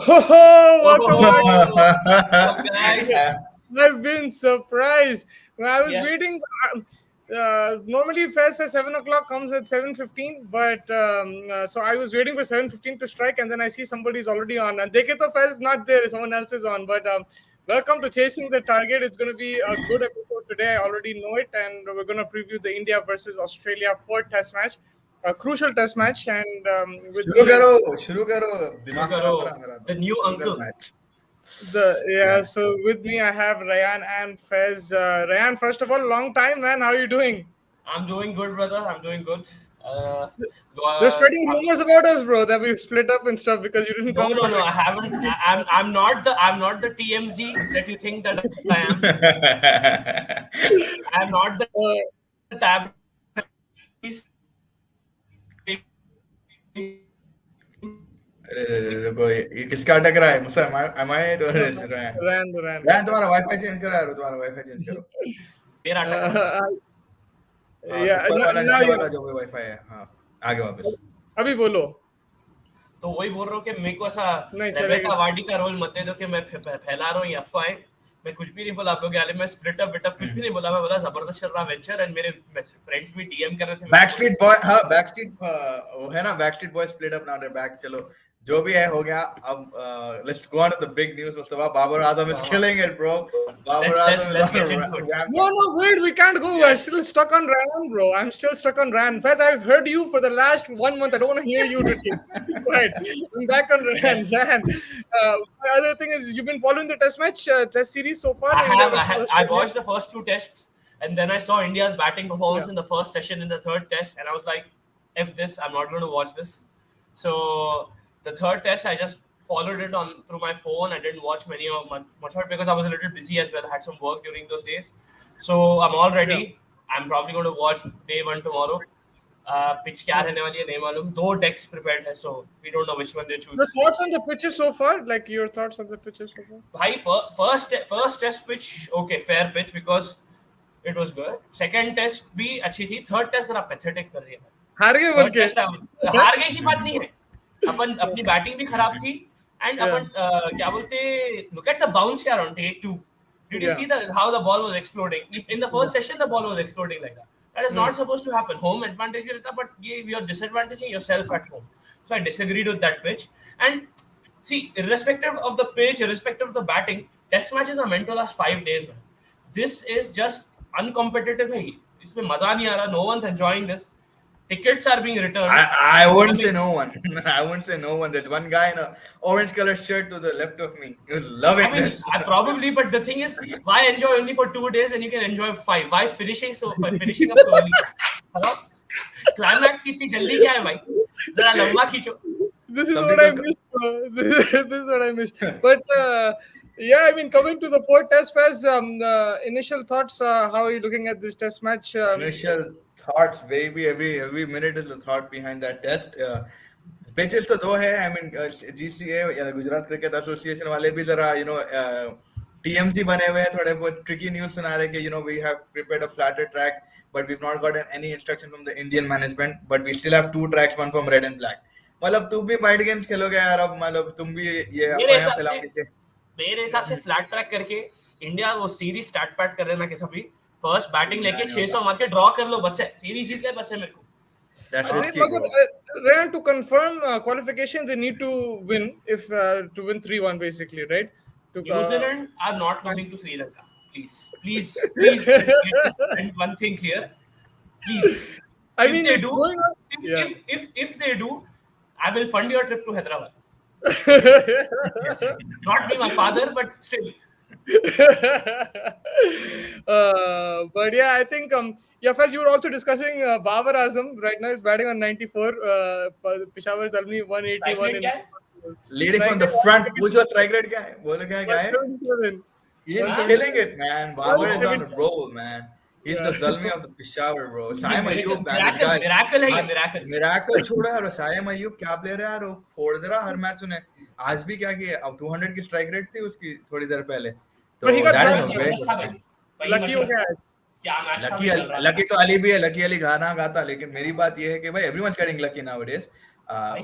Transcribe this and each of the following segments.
Oh, what Oh, guys. I've been surprised. When I was Yes. waiting. Normally, Fest at 7 o'clock comes at 7:15, but so I was waiting for 7:15 to strike, and then I see somebody's already on. And Dekhe to Fest not there; someone else is on. But welcome to Chasing the Target. It's going to be a good episode today. I already know it, and we're going to preview the India versus Australia fourth Test match, a crucial Test match. And with शुरू me, करो दिमाग Karo, खराब करा मेरा the new शुरू करो uncle. Match so with me I have Rayan and Fez. Rayan, first of all, long time, man. How are you doing? I'm doing good, brother. I'm doing good. They're spreading rumors about us, bro, that we split up and stuff because you didn't No, come. no, no. I haven't. I'm not the TMZ that you think that I am. I'm not the tab. रुको ये किसका अटक रहा है मुझसे am I or is Ryan Ran. तुम्हारा wifi change करो यार तुम्हारा वाईफाई चेंज करो मेरा अटक रहा है। हाँ ऊपर वाला नीचे वाला जो भी वाईफाई है हाँ आगे वापस अभी बोलो तो वही बोल रहा हूँ कि मेरे को ऐसा नहीं रेबेका चलेगा। वार्डी का रोल मत दे दो कि मैं फैला रहा हूँ ये अफवाहें। मैं कुछ भी नहीं बोला आप लोग के आले में स्प्लिट अप कुछ भी नहीं बोला। मैं बोला जबरदस्त चल रहा वेंचर एंड मेरे फ्रेंड्स भी डीएम कर रहे थे। बैकस्ट्रीट बॉय हाँ बैकस्ट्रीट वो है ना Backstreet boy split up now back चलो जो भी है हो गया अब let's go on to the big news Mustafa Babar Azam is killing it bro Babar Azam let's get into it. No, wait, we can't go. I'm still stuck on Ran, bro. I'm still stuck on Ran. First, I've heard you for the last 1 month. I don't want to hear you today. Right. I'm back on Ran. Ran. The other thing is, you've been following the test match, test series so far? I watched the first two tests and then I saw India's batting performance in the first session in the third test and I was like, F this, I'm not going to watch this. So the third test, I just followed it on through my phone. I didn't watch much of it because I was a little busy as well. I had some work during those days. So I'm all ready. Yeah. I'm probably going to watch day one tomorrow. Pitch kya रहने वाली है नहीं मालूम. 2 decks prepared है, so we don't know which one they choose. The thoughts on the pitches so far? Like your thoughts on the pitches so far? Bhai, first test pitch, okay, fair pitch because it was good. Second test भी अच्छी थी. Third test जरा pathetic कर रही है. हार गए बोल के. हार गए की बात नहीं है. अपन अपनी बैटिंग भी खराब थी एंड अपन क्या बोलते look at the bounce here on take 2 did you see how the ball was exploding in the first session the ball was exploding like that is not supposed to happen home advantage भी रहता but you're disadvantaging yourself at home so I disagreed with that pitch and see irrespective of the pitch irrespective of the batting test matches are meant to last 5 days man this is just uncompetitive है इसमें मजा नहीं आ रहा no one's enjoying this tickets are being returned. I wouldn't say no one. I wouldn't say no one. There's one guy in a orange color shirt to the left of me. He was loving this. I probably, but the thing is, why enjoy only for 2 days when you can enjoy 5? Why finishing up so early? Hello? Climax कितनी जल्दी क्या है भाई? जरा लंबा खींचो. This is what I missed. This is what I missed. But yeah, I mean, coming to the fourth test phase, initial thoughts. How are you looking at this test match? Initial thoughts, baby. Every minute is a thought behind that test. Pitches तो 2 है. I mean, GCA या Gujarat cricket association वाले भी जरा TMC बने हुए हैं थोड़े बहुत tricky news सुना रहे कि we have prepared a flatter track but we've not gotten any instruction from the Indian management but we still have 2 tracks, one from red and black. मतलब तुम भी माइंड गेम्स खेलोगे यार अब मतलब तुम भी ये अफवाहें फैलाओगे. मेरे हिसाब से फ्लैट ट्रैक करके इंडिया वो सीरीज स्टार्ट पैट कर लेना कि सभी फर्स्ट बैटिंग लेके 600 मार के ड्रॉ कर लो बस है सीरीज जीत ले बस है मेरे को. That's risky. Ryan, to confirm qualification, they need to win if to win 3-1 basically, right? New Zealand are not losing to Sri Lanka. Please, let's get this and one thing clear. Please, I if mean, they it's do, going on. Yeah. if they do, I will fund your trip to Hyderabad. Yes, not be my father, but still. But yeah, I think yeah, first you were also discussing Babar Azam right now is batting on 94. Peshawar Zalmi Strike 181 rate in क्या है? Leading strike from the rate front, पूछो strike rate क्या है? बोलो क्या है? 177. He's हाँ? killing it, man. Babar is on a 177. roll, man. He's the Yeah. Zalmi of the Peshawar, bro. ये Saim Ayub, man, this miracle guy. miracle है ये आज miracle. miracle छोड़ा है और Saim Ayub क्या प्लेयर है यार, वो फोड़ दे रहा हर मैच उन्हें. आज भी क्या किया? अब 200 की स्ट्राइक रेट थी उसकी थोड़ी देर पहले. But he तो got that dropped. is a very जबरदस्त good था भाई. sign. फहीम Lucky हो अशरफ गया. क्या मैच था लकी भाई चल रहा लकी था. तो अली भी है, लकी अली गाना गाता, लेकिन मेरी बात ये है कि भाई एवरीवन गेटिंग लकी नाउअडेज.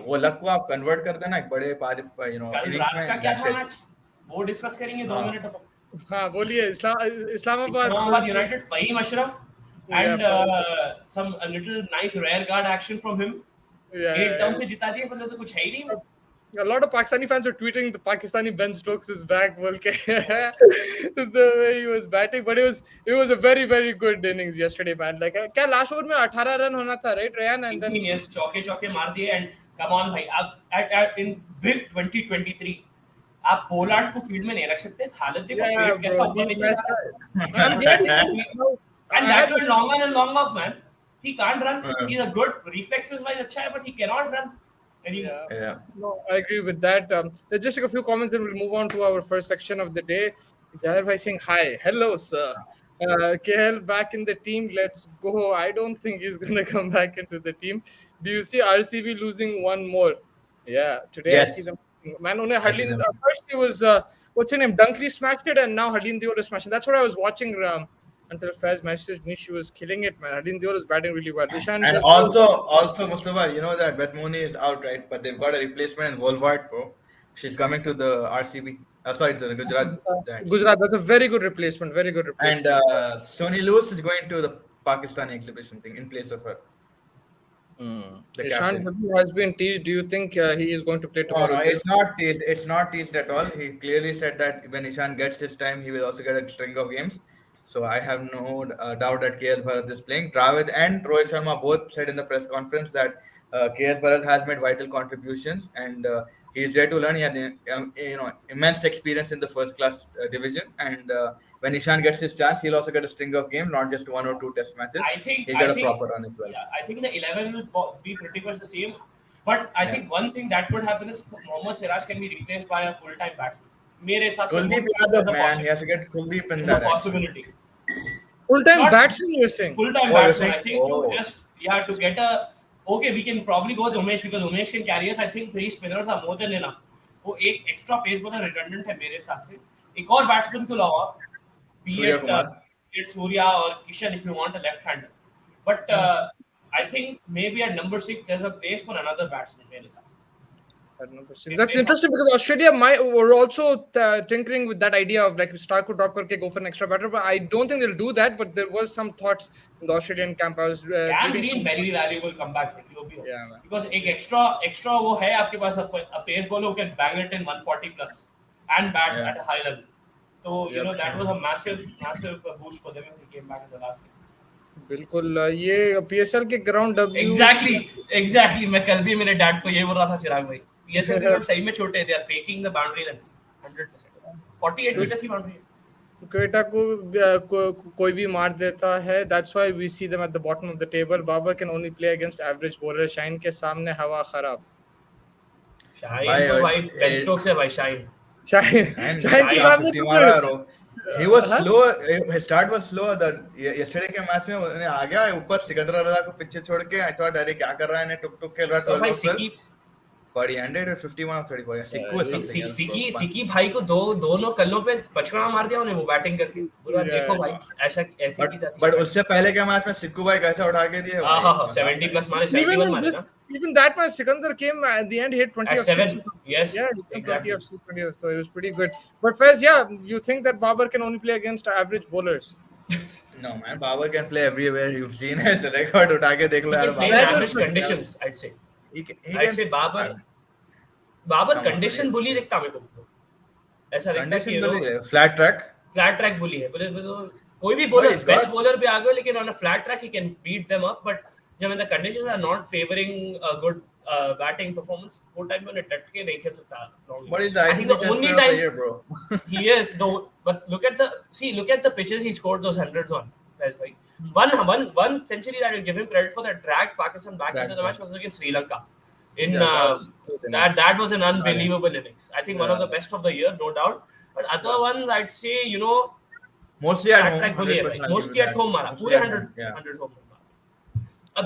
वो लक को आप कन्वर्ट कर देना एक बड़े पारी कल इनिंग्स रात में. का क्या that's था it. मैच? वो डिस्कस करेंगे 2 हाँ. मिनट अपन. हाँ बोलिए Islamabad Islamabad United, Fahim Ashraf, and some a little nice rear guard action from him. Yeah, 8 terms से जिता दिए, मतलब तो कुछ है ही नहीं. A lot of Pakistani fans were tweeting the Pakistani Ben Stokes is back. बोल के the way he was batting, but it was a very very good innings yesterday, man. Like क्या last over में 18 run होना था, right, Ryan? And then Yes, चौके मार दिए and come on भाई, आप in big 2023 आप पोलार्ड को फील्ड में नहीं रख सकते. हालत देखो yeah, पेट कैसा bro, ऊपर these नीचे match जा रहा है. I'm glad And that was long on and long off, man. He can't run. Yeah. He's a good reflexes wise अच्छा है, but he cannot run anymore. Yeah. No, I agree with that. Let's just take a few comments, then we'll move on to our first section of the day. Jahir bhai saying hi, hello sir. KL back in the team. Let's go. I don't think he's gonna come back into the team. Do you see RCB losing one more? Yeah, today Yes. I see them. Man, only I see Harleen. them. First it was what's her name? Dunkley smashed it, and now Harleen Dior is smashing. That's what I was watching until Faz messaged me. She was killing it, man. Harleen Dior is batting really well. Ishan And just- also Mustafa, you know that Betmoni is out, right? But they've got a replacement in Wolvart, bro. She's coming to the RCB. Sorry, to the Gujarat. Giants. Gujarat. That's a very good replacement. Very good replacement. And Sony Lewis is going to the Pakistani exhibition thing in place of her. The Ishan captain. W has been teased. Do you think he is going to play No, tomorrow? it's not teased. It's not teased at all. He clearly said that when Ishan gets his time, he will also get a string of games. So I have no doubt that KS Bharat is playing. Dravid and Rohit Sharma both said in the press conference that KS Bharat has made vital contributions and he is there to learn. He had immense experience in the first class division, and when Ishan gets his chance, he'll also get a string of games, not just 1 or 2 test matches. He'll get a proper run as well. Yeah, I think the 11 will be pretty much the same. But I think one thing that could happen is Mohammad Siraj can be replaced by a full-time batsman. मेरे हिसाब से Kuldeep Yadav, man, he has to get Kuldeep in It's a that. possibility. Full-time Not- batsman, you're saying? Full-time Oh, you're batsman. saying- I think oh. you have to get a. Okay, we can probably go with Umesh because Umesh can carry us. I think 3 spinners are more than enough. वो एक extra pace bowler redundant है मेरे हिसाब से. एक और batsman को लाओ, be Surya it Kumar. Surya or Kishan if you want a left-hander. But I think maybe at number 6 there's a place for another batsman मेरे हिसाब से. At number 6. That's interesting because Australia were also tinkering with that idea of like Stark could drop karke go for an extra batter, but I don't think they'll do that. But there was some thoughts in the Australian camp. I was Cam reading Green some- very valuable comeback pick जो भी हो. Yeah, man. Because एक extra वो है आपके पास a pace bowler who can bang it in 140 plus and bat Yeah. at a high level. So you Yep. know that was a massive boost for them when they came back in the last game. बिल्कुल ये PSL के ground W Exactly. मैं कल भी मेरे dad को ये बोल रहा था चिराग भाई. PSL के लोग सही में छोटे, they are faking the boundary lengths 100%. 48 meters की boundary है. क्वेटा को कोई भी मार देता है. That's why we see them at the bottom of the table. Babar can only play against average bowler. Shine के सामने हवा खराब. शाइन भाई, तो भाई it- बेन स्टोक्स है भाई शाइन. Shine And Shine के सामने 50 तो मारा रो. He was Huh? slow. His start was slow. Yesterday के मैच में उन्हें आ गया ऊपर सिकंदर रजा को पीछे छोड़ के. I thought अरे क्या कर रहा है इन्हें टुक खेल रहा है So भाई 12 सिकी but he ended with 51 of 34. Yeah, Sikku was something else, bro. सिकी भाई को दोनों कल्लों पे पचकड़ा मार दिया उन्हें वो बैटिंग करके. बोला Yeah. देखो भाई ऐसी की जाती But है. उससे पहले के मैच में सिक्कू भाई कैसे उठा के दिए. हाँ 70 प्लस मारे, 71 मारे ना. even that much Sikandar came at the end, hit 20 At of 6. 7. Yes, Yeah, he came 20 exactly. of 6, 20 of, so it was pretty good. But Faiz, yeah, you think that Babar can only play against average bowlers? No man, Babar can play everywhere. You've seen his record. उठा के देख लो He यार. can play in That average was- conditions, I'd say. He I'd say Babar Come on, condition man. बोली दिखता मेरे को. ऐसा लगता है कि Condition you know, बोलिए. Flat track. Flat track bully है बोले तो कोई भी But bowler he's best got bowler पे आ गए लेकिन on a flat track he can beat them up but जब the conditions are not favouring a good batting performance वो टाइम में डट के नहीं खेल सकता long but he's the I think the ICC Test only Player of the time Year, bro. he is though but look at the pitches he scored those hundreds on Faiz bhai. One century that I will give him credit for that drag Pakistan back into the Back, match was against Sri Lanka in Yeah, that was good innings. that was an yeah. unbelievable innings I think one of Yeah, the best of the year no doubt but other yeah. ones I'd say you know Mostly at flat home, track बोली है 100% भाई I'll give you mostly eight that. Home मारा Mostly पूरे at 100 home, yeah. 100 home मारा अब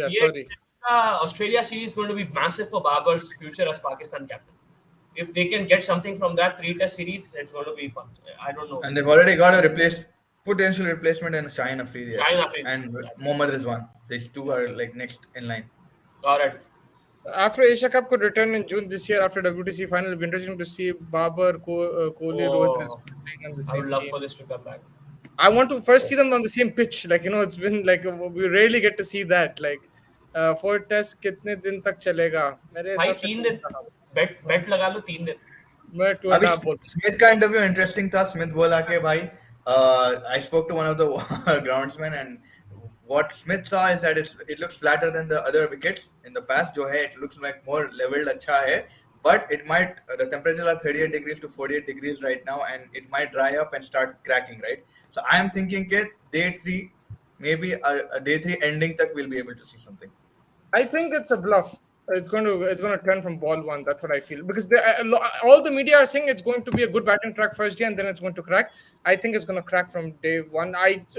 Yeah, ये sorry. Australia series is going to be massive for Babar's future as Pakistan captain if they can get something from that three test series it's going to be fun I don't know And they've already got a potential replacement in Shaheen Afridi, I Shine think. Afridi And Mohammad Rizwan. These two are like next in line. all right After Asia Cup could return in June this year after WTC final, it'll be interesting to see Babar, Kohli, Rohit oh Rizwan playing on the I would same love team. for this to come back I want to first see them on the same pitch. Like, it's been like we rarely get to see that. Like, for test कितने दिन तक चलेगा? मेरे भाई हिसाब से 3 दिन बेट लगा लो 3 दिन मैं two and अभी a half बोल स्मिथ का इंटरव्यू इंटरेस्टिंग था स्मिथ बोला कि भाई I spoke to one of the groundsmen and what Smith saw is that it looks flatter than the other wickets in the past जो है it looks like more leveled अच्छा है but it might the temperatures are 38 degrees to 48 degrees right now and it might dry up and start cracking right so I am thinking that day 3 maybe a day 3 ending tak we'll be able to see something. I think it's a bluff. It's going to turn from ball one. That's what I feel because all the media are saying it's going to be a good batting track first day and then it's going to crack. I think it's going to crack from day one.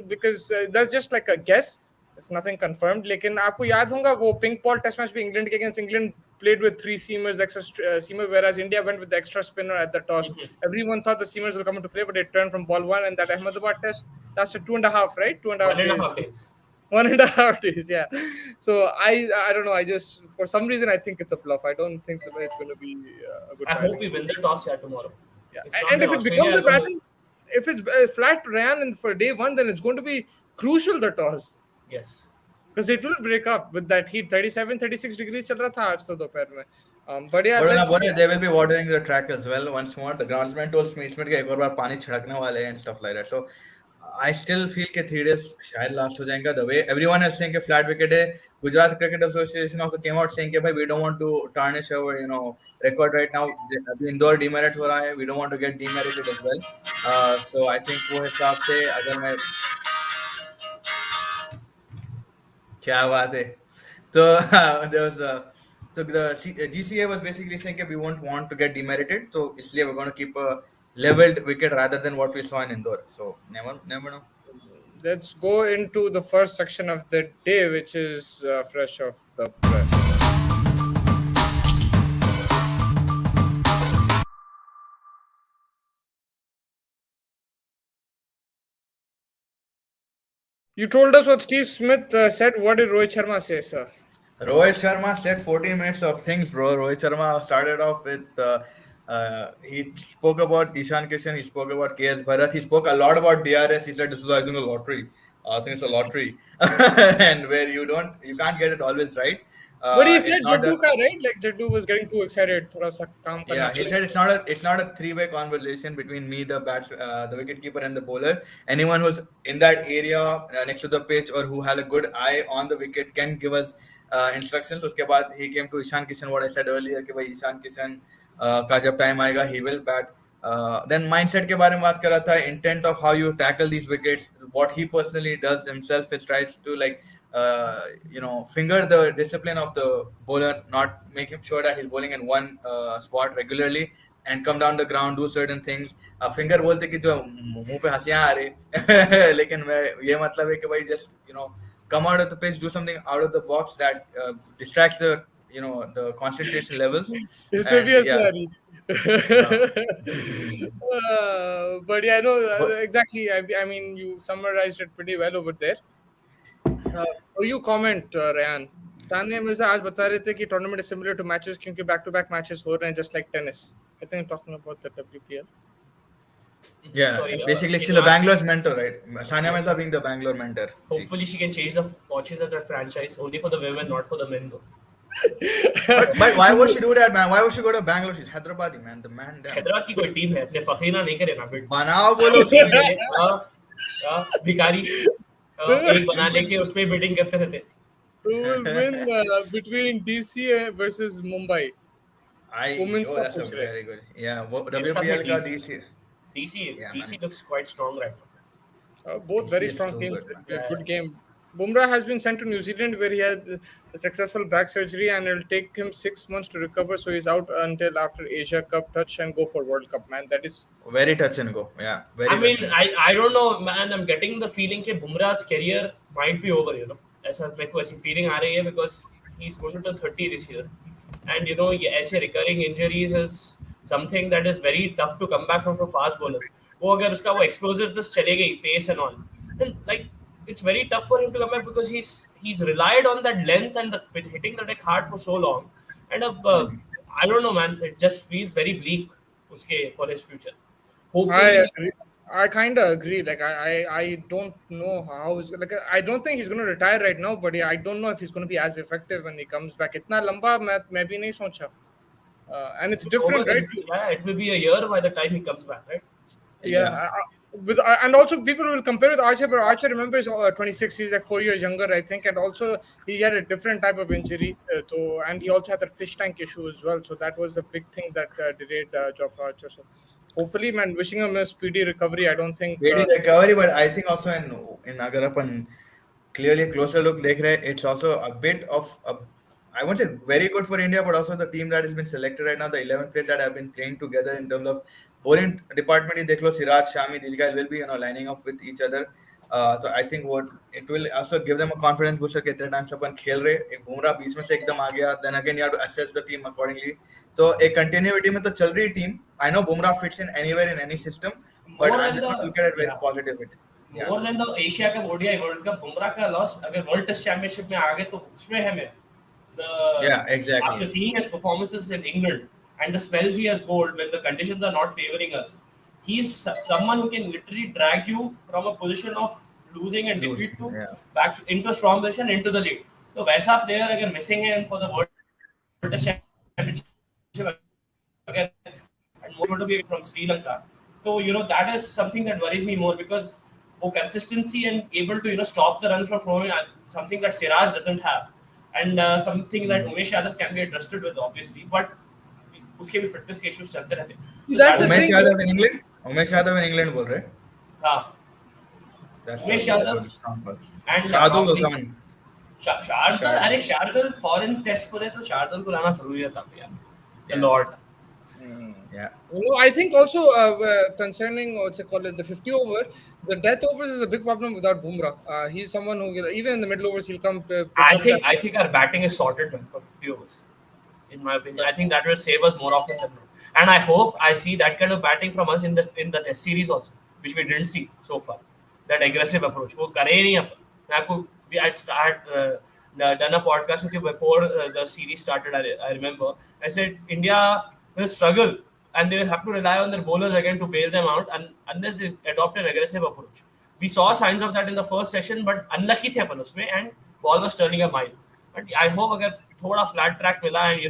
Because that's just like a guess. It's nothing confirmed. लेकिन आपको याद होगा वो pink ball test match में England के against England played with three seamers, the extra seamer, whereas India went with the extra spinner at the toss. Everyone thought the seamers will come into play, but it turned from ball one, and that Ahmedabad test lasted 2.5, right? 2.5 1.5 days. days 1.5 days, yeah. So I don't know. I just for some reason I think it's a bluff. I don't think that it's going to be a good. I hope batting. we win the toss here tomorrow Yeah, if not and then if it Australia becomes are a going to battle, if it's flat ran in for day one, then it's going to be crucial the toss yes because it will break up with that heat. 37, 36 degrees चल रहा था आज तो दोपहर में. But yeah, But on let's see. they will be watering the track as well once more. The groundsman told Smith कि एक और बार पानी छिड़कने वाले हैं and stuff like that. So I still feel कि 3 days शायद last हो जाएगा. The way everyone is saying कि flat wicket है. Gujarat Cricket Association also came out saying कि भाई we don't want to tarnish our record right now. अभी Indore demerit हो रहा है. We don't want to get demerited as well. So I think वो हिसाब से अगर मैं क्या बात है तो there was so the GCA was basically saying that we won't want to get demerited, so इसलिए we're going to keep a leveled wicket rather than what we saw in Indore. So never know. Let's go into the first section of the day, which is fresh off the press. You told us what Steve Smith said. What did Rohit Sharma say, sir? Rohit Sharma said 14 minutes of things, bro. Rohit Sharma started off with he spoke about Ishan Kishan, he spoke about KS Bharat, he spoke a lot about DRS. He said this is I think a lottery. I think it's a lottery, and where you can't get it always right. But he said It's not Jaddu ka, right? Like Jaddu was getting too excited. थोड़ा सा काम करना Yeah, he पड़ेगा. said it's not a three-way conversation between me, the wicketkeeper, and the bowler. Anyone who's in that area next to the pitch or who has a good eye on the wicket can give us instructions. उसके बाद he came to Ishan Kishan. What I said earlier कि भाई ईशान किशन का जब time आएगा he will bat. Then mindset के बारे में बात कर रहा था. Intent of how you tackle these wickets. What he personally does himself is tries to finger the discipline of the bowler, not make him sure that he's bowling in one spot regularly and come down the ground, do certain things. Finger बोलते कि जो मुंह पे हंसियां आ रही लेकिन मैं ये मतलब है कि भाई just come out of the pitch, do something out of the box that distracts the concentration levels. इस पे And भी हंसी yeah, आ रही. But yeah, no, exactly. I mean, you summarized it pretty well over there. You comment, Ryan. Sania Mirza आज बता रहे थे कि tournament is similar to matches क्योंकि back-to-back matches हो रहे हैं just like tennis. I think talking about the WPL. yeah. Sorry, Basically, she's the Bangalore's mentor, right? Sania Mirza being the Bangalore mentor. hopefully she can change the fortunes of that franchise only for the women not for the men though But why would she do that, man? Why would she go to Bangalore? She's Hyderabadi, man. The man down. Hyderabad की कोई team है अपने फकीना नहीं करे ना bit बनाओ बोलो उसको ये. भिखारी एक बना लेके उसमें बिडिंग करते रहते Who will win between DC versus Mumbai? Women's Oh, का that's a पूछ रहे हैं. very good. Yeah, मेरे साथ में WPL का DC DC. DC Yeah, DC man. looks quite strong right now. Both very DC is strong too teams. good, man. A good game. Bumrah has been sent to New Zealand where he had a successful back surgery and it'll take him 6 months to recover. So he's out until after Asia Cup touch and go for World Cup, man. That is Very touch and go. Yeah, very I touch mean, and go. I don't know, man. I'm getting the feeling that Bumrah's career might be over. ऐसा मेरे को ऐसी feeling आ रही है because he's going to turn 30 this year, and ये ऐसे recurring injuries is something that is very tough to come back from for fast bowlers. वो अगर उसका वो explosiveness चले गई, pace and all, then like it's very tough for him to come back because he's relied on that length and been hitting the deck hard for so long, and I don't know, man. It just feels very bleak उसके for his future. I Hopefully. agree. I kind of agree. Like I don't know how he's like. I don't think he's going to retire right now, but I don't know if he's going to be as effective when he comes back. इतना लंबा मैं भी नहीं सोचा. And it's different, right? Yeah, it will be a year by the time he comes back, right? Yeah. And also people will compare with Archer, but Archer, remember, is 26. He's like 4 years younger, I think, and also he had a different type of injury. And he also had that fish tank issue as well. So that was a big thing that delayed Jofra Archer. So hopefully, man, wishing him a speedy recovery. I don't think. Speedy recovery, but I think also in अगर अपन clearly closer look देख रहे, it's also a bit of a, I won't say very good for India, but also the team that has been selected right now, the 11 players that have been playing together in terms of bowling department. ही देख लो, Siraj, Shami, these guys will be lining up with each other. So I think what it will also give them a confidence booster कि इतने time से अपन खेल रहे, एक बुमराह बीच में से एकदम आ गया, then again you have to assess the team accordingly. तो एक continuity में तो चल रही team. I know Bumrah fits in anywhere in any system, but More I'm than just not the- looking at it very yeah. positive. Yeah. More than the Asia Cup, ODI World Cup, Bumrah का loss अगर world test championship में आ गए तो उसमें है मेरे Yeah, exactly. After seeing his performances in England and the spells he has bowled when the conditions are not favoring us, he's someone who can literally drag you from a position of losing and defeat to Yeah. back into a strong position into the lead. So वैसा player अगर missing है for the world test championship again, and more to be from Sri Lanka. So that is something that worries me more because वो consistency and able to stop the runs from flowing something that Siraj doesn't have, and something that Umesh Yadav can be trusted with obviously, but उसके भी fitness के issues चलते रहते. So That's the Umesh thing. Yadav in England? Umesh Yadav in England बोल रहे? हाँ. That's Umesh a Yadav good strong call. and Shardul will come in. Shardul अरे Shardul foreign test को तो शार्दुल को लाना जरूरी था यार. The Lord. Yeah. I think also concerning what's it called, the 50 over, the death overs is a big problem without Bumrah. He's someone who even in the middle overs he'll come. I think our batting is sorted man, for 50 overs. In my opinion, I think that will save us more often than not. And I hope I see that kind of batting from us in the Test series also, which we didn't see so far. That aggressive approach. वो करे ही नहीं अपन. मैं आपको we had done a podcast with you before the series started. I remember. I said India will struggle and they will have to rely on their bowlers again to bail them out, and unless they adopt an aggressive approach. We saw signs of that in the first session, but unlucky थे अपन उसमें and ball was turning a mile. But I hope अगर थोड़ा flat track मिला and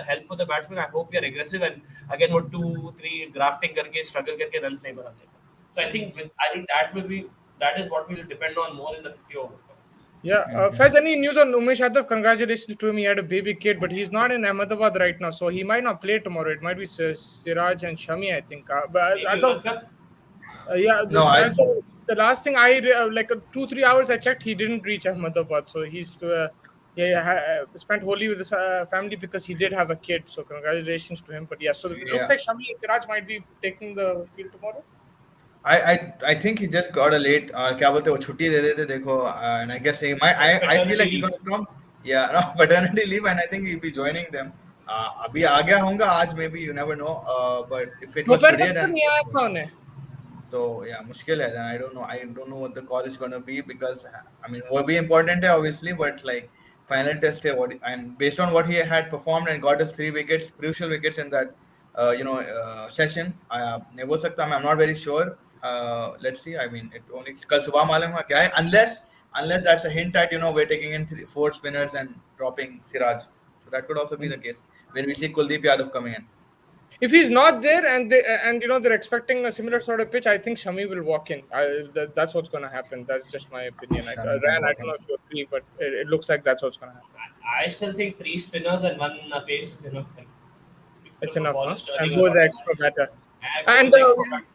help for the batsman, I hope we are aggressive and again वो 2-3 grafting करके struggle करके runs नहीं बनाते. So I think that is what will depend on more in the 50 over. Yeah. Faiz, any news on Umesh Yadav? Congratulations to him. He had a baby kid, but he's not in Ahmedabad right now, so he might not play tomorrow. It might be Siraj and Shami, I think. But as of the last thing I like 2-3 hours I checked, he didn't reach Ahmedabad, so he's spent Holi with his family because he did have a kid. So congratulations to him. But yeah, so it looks like Shami and Siraj might be taking the field tomorrow. I think he just got a late क्या बोलते हैं वो छुट्टी दे देते देखो, and I guess he might I feel like he's going to come paternity leave, and I think he'll be joining them. अभी आ गया होगा आज, maybe you never know, but if it was today then so yeah मुश्किल है. Then I don't know what the call is going to be, because I mean वो भी important है obviously, but like final test है what, and based on what he had performed and got us 3 wickets, crucial wickets in that session, नहीं बोल सकता मैं, I'm not very sure. Let's see. I mean, it only कल सुबह मालूम है क्या है, unless that's a hint at we're taking in 4 spinners and dropping Siraj. that could also be the case when we see Kuldeep Yadav coming in. If he's not there and they're expecting a similar sort of pitch, I think Shami will walk in. That's what's going to happen. That's just my opinion. Shami can Ran, I walk don't in. know if you agree, but it looks like that's what's going to happen. I still think 3 spinners and 1 pace is enough. If It's the enough, ball huh? is turning And a go with lot. the extra batter. Go with And the extra batter.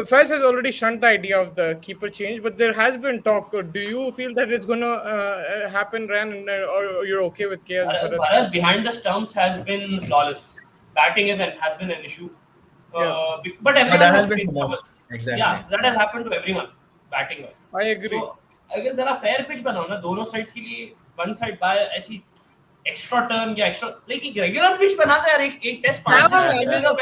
Faiz has already shunned the idea of the keeper change, but there has been talk. Do you feel that it's going to happen, Ran, or you're okay with KS Bharat? Bharat behind the stumps has been flawless. Batting has been an issue. Yeah, But everyone that has has been faced the most. troubles. Exactly. Yeah, that has happened to everyone batting wise. I agree. So I guess जरा fair pitch बनाओ ना दोनों sides के लिए one side by ऐसी extra turn या extra like एक regular pitch बनाते यार एक टेस्ट हाँ,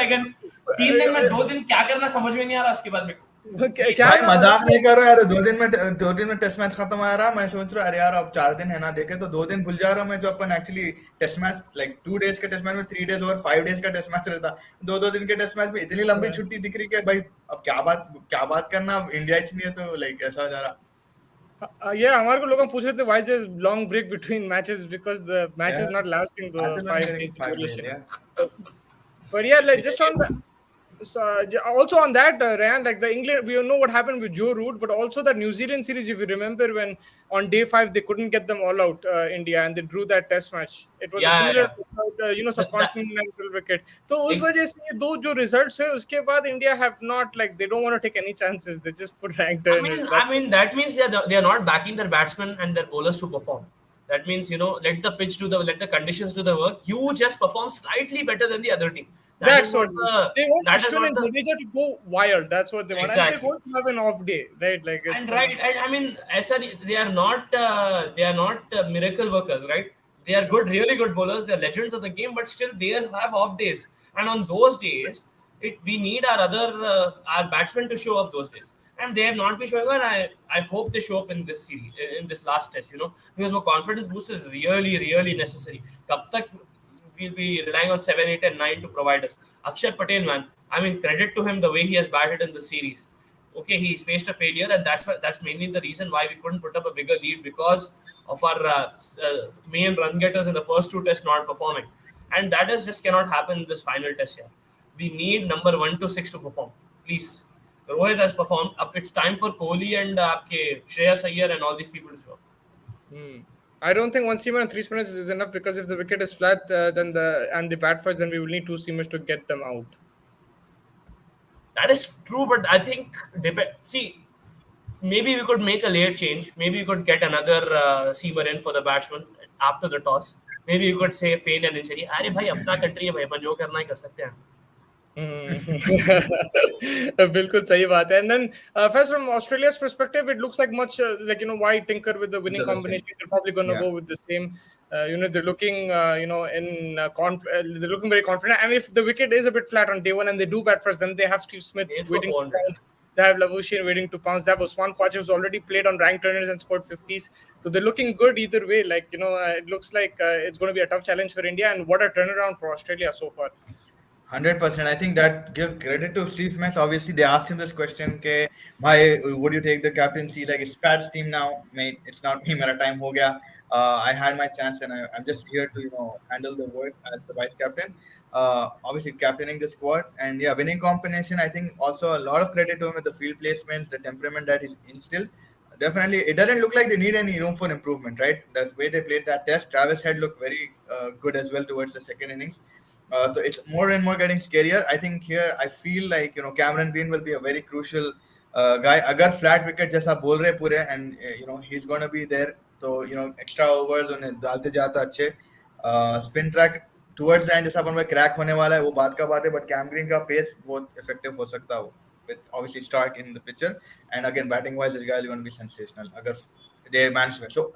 पैगन 3 दिन में 2 दिन क्या करना समझ में नहीं आ रहा उसके बाद में क्या भाई मजाक नहीं करो यार 2 दिन में टेस्ट मैच खत्म आ रहा मैं सोच रहा अरे यार अब 4 दिन है ना देखे तो 2 दिन भूल जा रहा हूँ मैं जो अपन actually test match like 2 days का टेस्ट मैच में 3 days और 5 days का टेस्ट मैच रहता 2 दिन के टेस्ट मैच में इतनी लंबी छुट्टी दिख रही है भाई अब क्या बात करना इंडिया ही नहीं है तो लाइक ऐसा जा रहा Yeah, हमारे को लोग पूछ रहे थे why is there long break between matches because the match is not lasting the Matches not 5 getting days 5 days, duration. yeah. But yeah, like just on the also on that, Ryan, like the England, we know what happened with Joe Root, but also the New Zealand series. If you remember, when on day 5 they couldn't get them all out, India, and they drew that Test match. It was a similar, subcontinental wicket. So उस वजह से ये दो जो results है उसके बाद India have not like they don't want to take any chances. They just put ranked. I mean that means they are not backing their batsmen and their bowlers to perform. That means let the pitch let the conditions do the work. You just perform slightly better than the other team. That's what they want Ashwin and Jadeja to go wild. That's what they want. Exactly. And they want to have an off day, right? Like it's and I mean, they are not miracle workers, right? They are really good bowlers. They are legends of the game, but still they have off days. And on those days, we need our batsmen to show up those days. And they have not been showing up. And I hope they show up in this series, in this last test, because a confidence boost is really, really necessary. Kab tak we'll be relying on 7, 8, and 9 to provide us. Akshar Patel, man, I mean, credit to him the way he has batted in the series. Okay, he's faced a failure, and that's mainly the reason why we couldn't put up a bigger lead because of our main run getters in the first 2 tests not performing. And that just cannot happen in this final test here. We need number 1 to 6 to perform. Please. Rohit has performed. Up, it's time for Kohli and Shreyas Iyer and all these people to show up. I don't think 1 seamer and 3 spinners is enough because if the wicket is flat, then the bat first, then we will need 2 seamers to get them out. That is true, but I think maybe we could make a layer change. Maybe we could get another seamer in for the batsman after the toss. Maybe we could say feign an injury. अरे भाई अपना country है भाई अपन जो करना ही कर सकते हैं. बिल्कुल सही बात है. And then first from Australia's perspective, it looks like much why tinker with the winning combination? They're probably going to go with the same. They're looking they're looking very confident. And if the wicket is a bit flat on day 1 and they do bat first, then they have Steve Smith waiting to pounce. They have Labuschagne waiting to pounce. They have Usman Khawaja who's already played on ranked turners and scored 50s. So they're looking good either way. It looks like it's going to be a tough challenge for India. And what a turnaround for Australia so far. 100%. I think that give credit to Steve Smith. Obviously, they asked him this question: "Ke, bhai, would you take the captaincy? Like it's Pat's team now, mate. It's not me. Mera time ho gaya. I had my chance, and I'm just here to handle the work as the vice captain. Obviously, captaining the squad, and yeah, winning combination. I think also a lot of credit to him with the field placements, the temperament that he's instilled. Definitely, it doesn't look like they need any room for improvement, right? The way they played that test, Travis Head looked very good as well towards the second innings. So it's more and more getting scarier. I think here I feel like Cameron Green will be a very crucial guy. Agar flat wicket जैसा बोल रहे पूरे and he's going to be there. So extra overs उन्हें डालते जाता अच्छे. Spin track towards the end जैसा अपन में crack होने वाला है वो बात का बात है. But Cam Green का pace बहुत effective हो सकता है वो. With obviously Stark in the picture, and again batting wise this guy is going to be sensational. Agar they manage to. So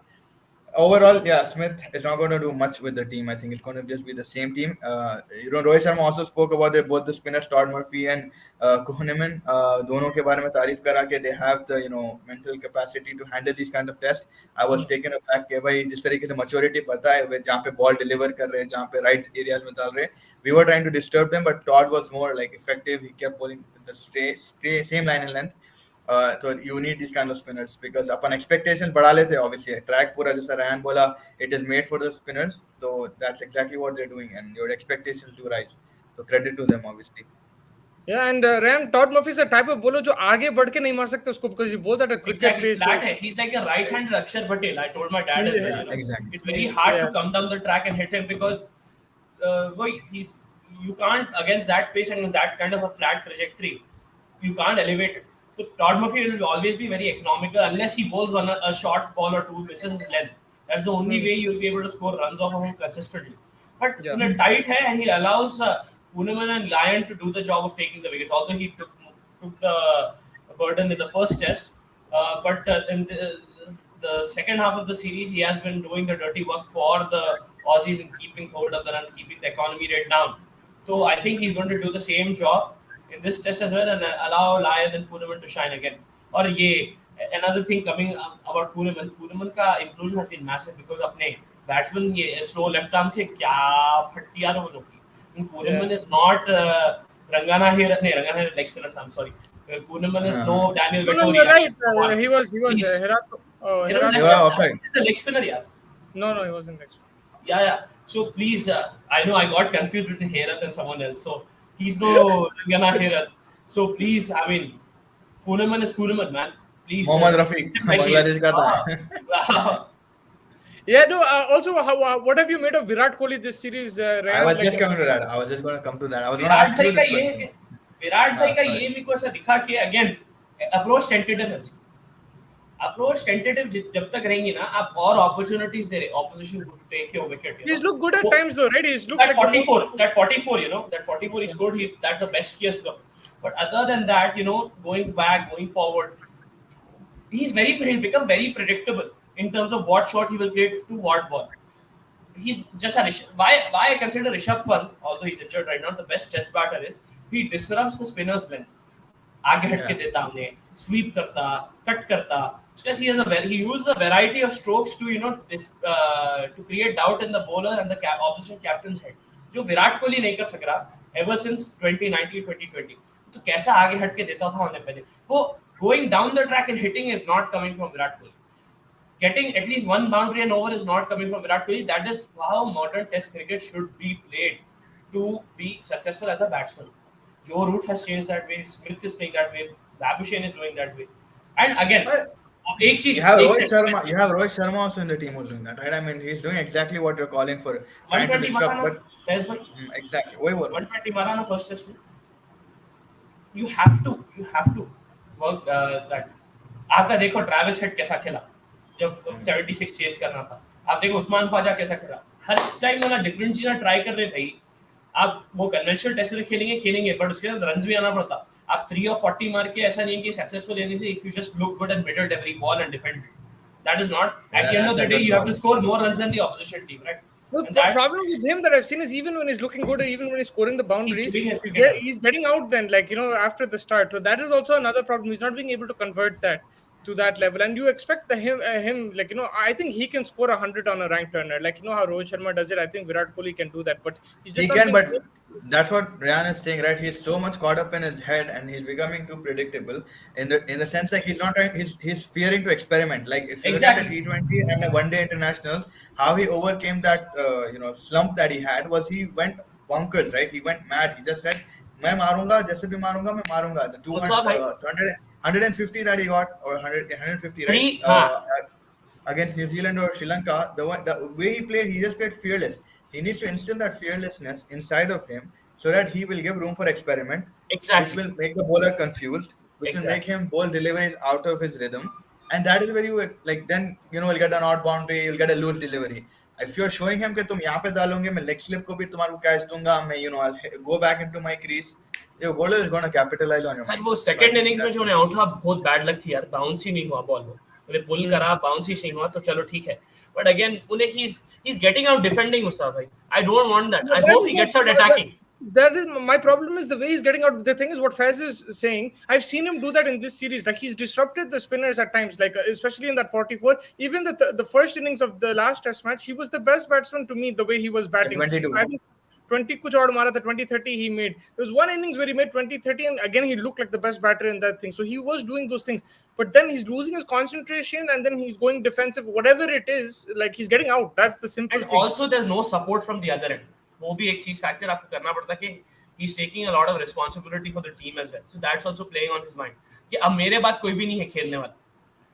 overall, yeah, Smith is not going to do much with the team. I think it's going to just be the same team. Rohit Sharma also spoke about both the spinners, Todd Murphy and Kohneman. दोनों के बारे में तारीफ करा कि they have the mental capacity to handle these kind of tests. I was taken aback कि भाई जिस तरीके से maturity पता है वे जहाँ पे ball deliver कर रहे हैं जहाँ पे right areas में डाल रहे हैं. We were trying to disturb them, but Todd was more like effective. He kept bowling the same line and length. So you need these kind of spinners because upon expectation बढ़ा लेते हैं obviously. Track पूरा जैसा रैन बोला, it is made for the spinners. So that's exactly what they're doing, and your expectation to rise. So credit to them obviously. Yeah, and Ryan, Todd Murphy is a type of bowler जो आगे बढ़ के नहीं मार सकते उसको because he bowls at a quicker Exactly, pace. flat है. He's like a right-handed Akshar Patel. I told my dad as well. Yeah, You know? exactly. It's very hard Yeah. to come down the track and hit him because you can't against that pace and that kind of a flat trajectory. You can't elevate it. So Todd Murphy will always be very economical unless he bowls a short ball or two, misses his length. That's the only way you'll be able to score runs off of him consistently. But in a tight hai, and he allows Poonam and Lyon to do the job of taking the wickets. Although he took the burden in the first test, but in the second half of the series, he has been doing the dirty work for the Aussies in keeping hold of the runs, keeping the economy rate down. So I think he's going to do the same job in this test as well and allow Lyon and Poonam to shine again. Or another thing coming about Poonam ka inclusion has been massive because अपने batsman ये slow left arm से क्या फटती यार वो लोग की. Poonam is not Rangana here. No, Rangana is leg spinner. I'm sorry. Poonam is no Daniel No, Vettori. you're right. He was Herato. offside. He's a leg spinner, yeah. No, he wasn't leg spinner. Yeah. So please, I know I got confused between Herat and someone else. So he's no Rangana Herat. So please, I mean, Poonam is Poonam, man. Please. Mohammad Rafiq, Bangladesh ka tha. Yeah, no. Also, what have you made of Virat Kohli this series? I was just coming to that. I was just going to come to that. I was going to ask you this question. Virat भाई का ये मेरे को ऐसा दिखा कि again approach tentative है. Approach tentative जब तक रहेंगी ना आप और अपॉर्चुनिटीज दे रहे opposition to take your wicket. He's looked good at times though, right? He's looked that like 44, you know, that 44 he scored. That's the best he has done. But other than that, you know, going back, going forward, he's become very predictable in terms of what shot he will create to what ball. He's just a why I consider Rishabh Pant, although he's injured right now, the best test batter is he disrupts the spinner's length. आगे हट के देता हमने, sweep करता, cut करता. Because he uses a variety of strokes to to create doubt in the bowler and the opposition captain's head. जो विराट कोहली नहीं कर सक रहा ever since 2019-2020. तो कैसा आगे हट के देता था हमने पहले. वो going down the track and hitting is not coming from Virat Kohli. Getting at least one boundary and over is not coming from Virat Kohli. That is how modern Test cricket should be played to be successful as a batsman. Joe Root has changed that way. Smith is playing that way. Labuschagne is doing that way. And again, you have Rohit Sharma also in the team who's doing that, right? I mean, he's doing exactly what you're calling for. 120 marana, exactly. 120 marana first test. You have to work that. आपका देखो Travis head कैसा खेला जब 76 chess करना था. आप देखो उस्मान ख्वाजा कैसा खेला. हर टाइम वाला डिफरेंट चीज़ें ट्राई कर रहे भाई. आप वो कन्वेंशनल टेस्ट में खेलेंगे बट उसके साथ रन्स भी आना पड़ता. आप 3 और 40 मार के ऐसा नहीं है कि सक्सेसफुल लेने से. If you just look good and middle every ball and defend, that is not at the end of the day you have to score more runs than the opposition team, right? The problem with him that I've seen is even when he's looking good or even when he's scoring the boundaries, he's getting out then, like, you know, after the start. So that is also another problem. He's not being able to convert that to that level. And you expect him, like, you know, I think he can score 100 on a ranked turner. Like, you know how Rohit Sharma does it. I think Virat Kohli can do that. But he can, but that's what Ryan is saying, right? He's so much caught up in his head and he's becoming too predictable in the sense that he's not trying, he's fearing to experiment. Like if you look at the T20 and the one-day internationals, how he overcame that slump that he had was he went bonkers, right? He went mad. He just said, मैं मारूंगा, जैसे भी मारूंगा, मैं मारूंगा. The 150 that he got, or 150, right? Against New Zealand or Sri Lanka, the way he played, he just played fearless. He needs to instill that fearlessness inside of him so that he will give room for experiment. Exactly. Which will make the bowler confused, which will make him bowl deliveries out of his rhythm. And that is where you, like, then, you know, you'll get an odd boundary, you'll get a loose delivery. If you're showing him कि तुम यहाँ पे डालोगे, मैं leg slip को भी तुम्हारे को catch दूंगा, मैं, you know, I'll go back into my crease. Your bowler is going to capitalize on your mind. वो second innings में जो उन्हें आउट था बहुत bad luck थी यार. Bounce ही नहीं हुआ बॉल वो. उन्हें पुल करा, bounce ही नहीं हुआ तो चलो ठीक है. But again, उन्हें he's getting out defending Mustafa bhai. I don't want that. I hope he gets out attacking. That is my problem. Is the way he's getting out. The thing is, what Faz is saying, I've seen him do that in this series. Like, he's disrupted the spinners at times. Like, especially in that 44. Even the first innings of the last Test match, he was the best batsman to me. The way he was batting. 22. 20 kuch odd mara tha, 20-30 he made. There was one innings where he made 20-30, and again he looked like the best batter in that thing. So he was doing those things, but then he's losing his concentration, and then he's going defensive. Whatever it is, like he's getting out. That's the simple And thing. also there's no support from the other end. वो भी एक चीज factor आपको करना पड़ता है कि he's taking a lot of responsibility for the team as well. So that's also playing on his mind. कि अब मेरे बाद कोई भी नहीं है खेलने वाला.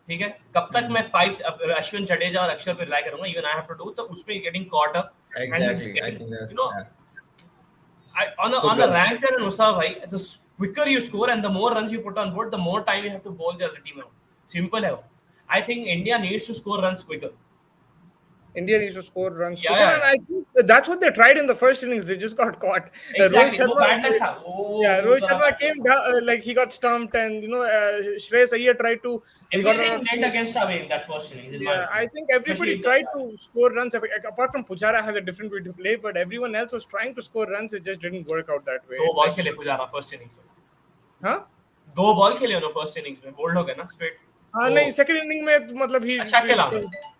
ठीक है, कब तक मैं 5 अश्विन जडेजा और अक्षर पे रिलाई करूंगा, even I have to do, तो उसमें he's getting caught up. Exactly, getting, I think that, you know, yeah. on the rank and Musa bhai, the quicker you score and the more runs you put on board, the more time you have to bowl the other team out. Simple है वो. I think India needs to score runs quicker. India needs to score runs Yeah, quicker, yeah. and I think that's what they tried in the first innings. They just got caught. Exactly. वो bad luck था. Rohit Sharma came down, like he got stumped, and Shreyas Iyer tried to. Everything went against away in that first innings. In my opinion. I think everybody tried to score runs. Apart from Pujara has a different way to play, but everyone else was trying to score runs. It just didn't work out that way. 2 ball खेले Pujara first innings में. हाँ? 2 ball खेले उन्होंने first innings में. Bold हो गया ना straight. हाँ नहीं, second inning में मतलब he. अच्छा खेला.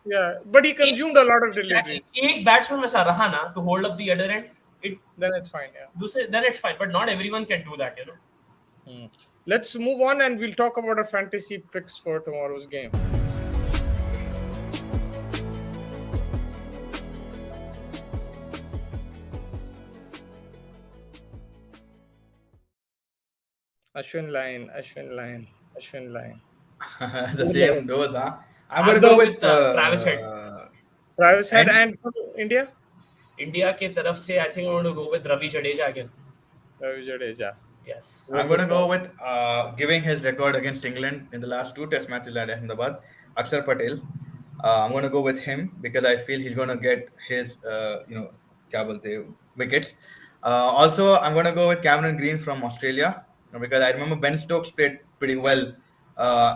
Yeah, but he consumed a lot of deliveries. एक batsman में सा रहा ना to hold up the other end. Then it's fine. Yeah. Then it's fine, but not everyone can do that, you know. Let's move on, and we'll talk about our fantasy picks for tomorrow's game. Ashwin line. The same goes, huh? I'm going to go with Travis Head. Travis Head, and for India? India के तरफ से I think I'm going to go with Ravi Jadeja again. Ravi Jadeja. Yes. I'm going to go with giving his record against England in the last 2 test matches at Ahmedabad, Akshar Patel. I'm going to go with him because I feel he's going to get his, क्या बोलते wickets. Also, I'm going to go with Cameron Green from Australia because I remember Ben Stokes played pretty well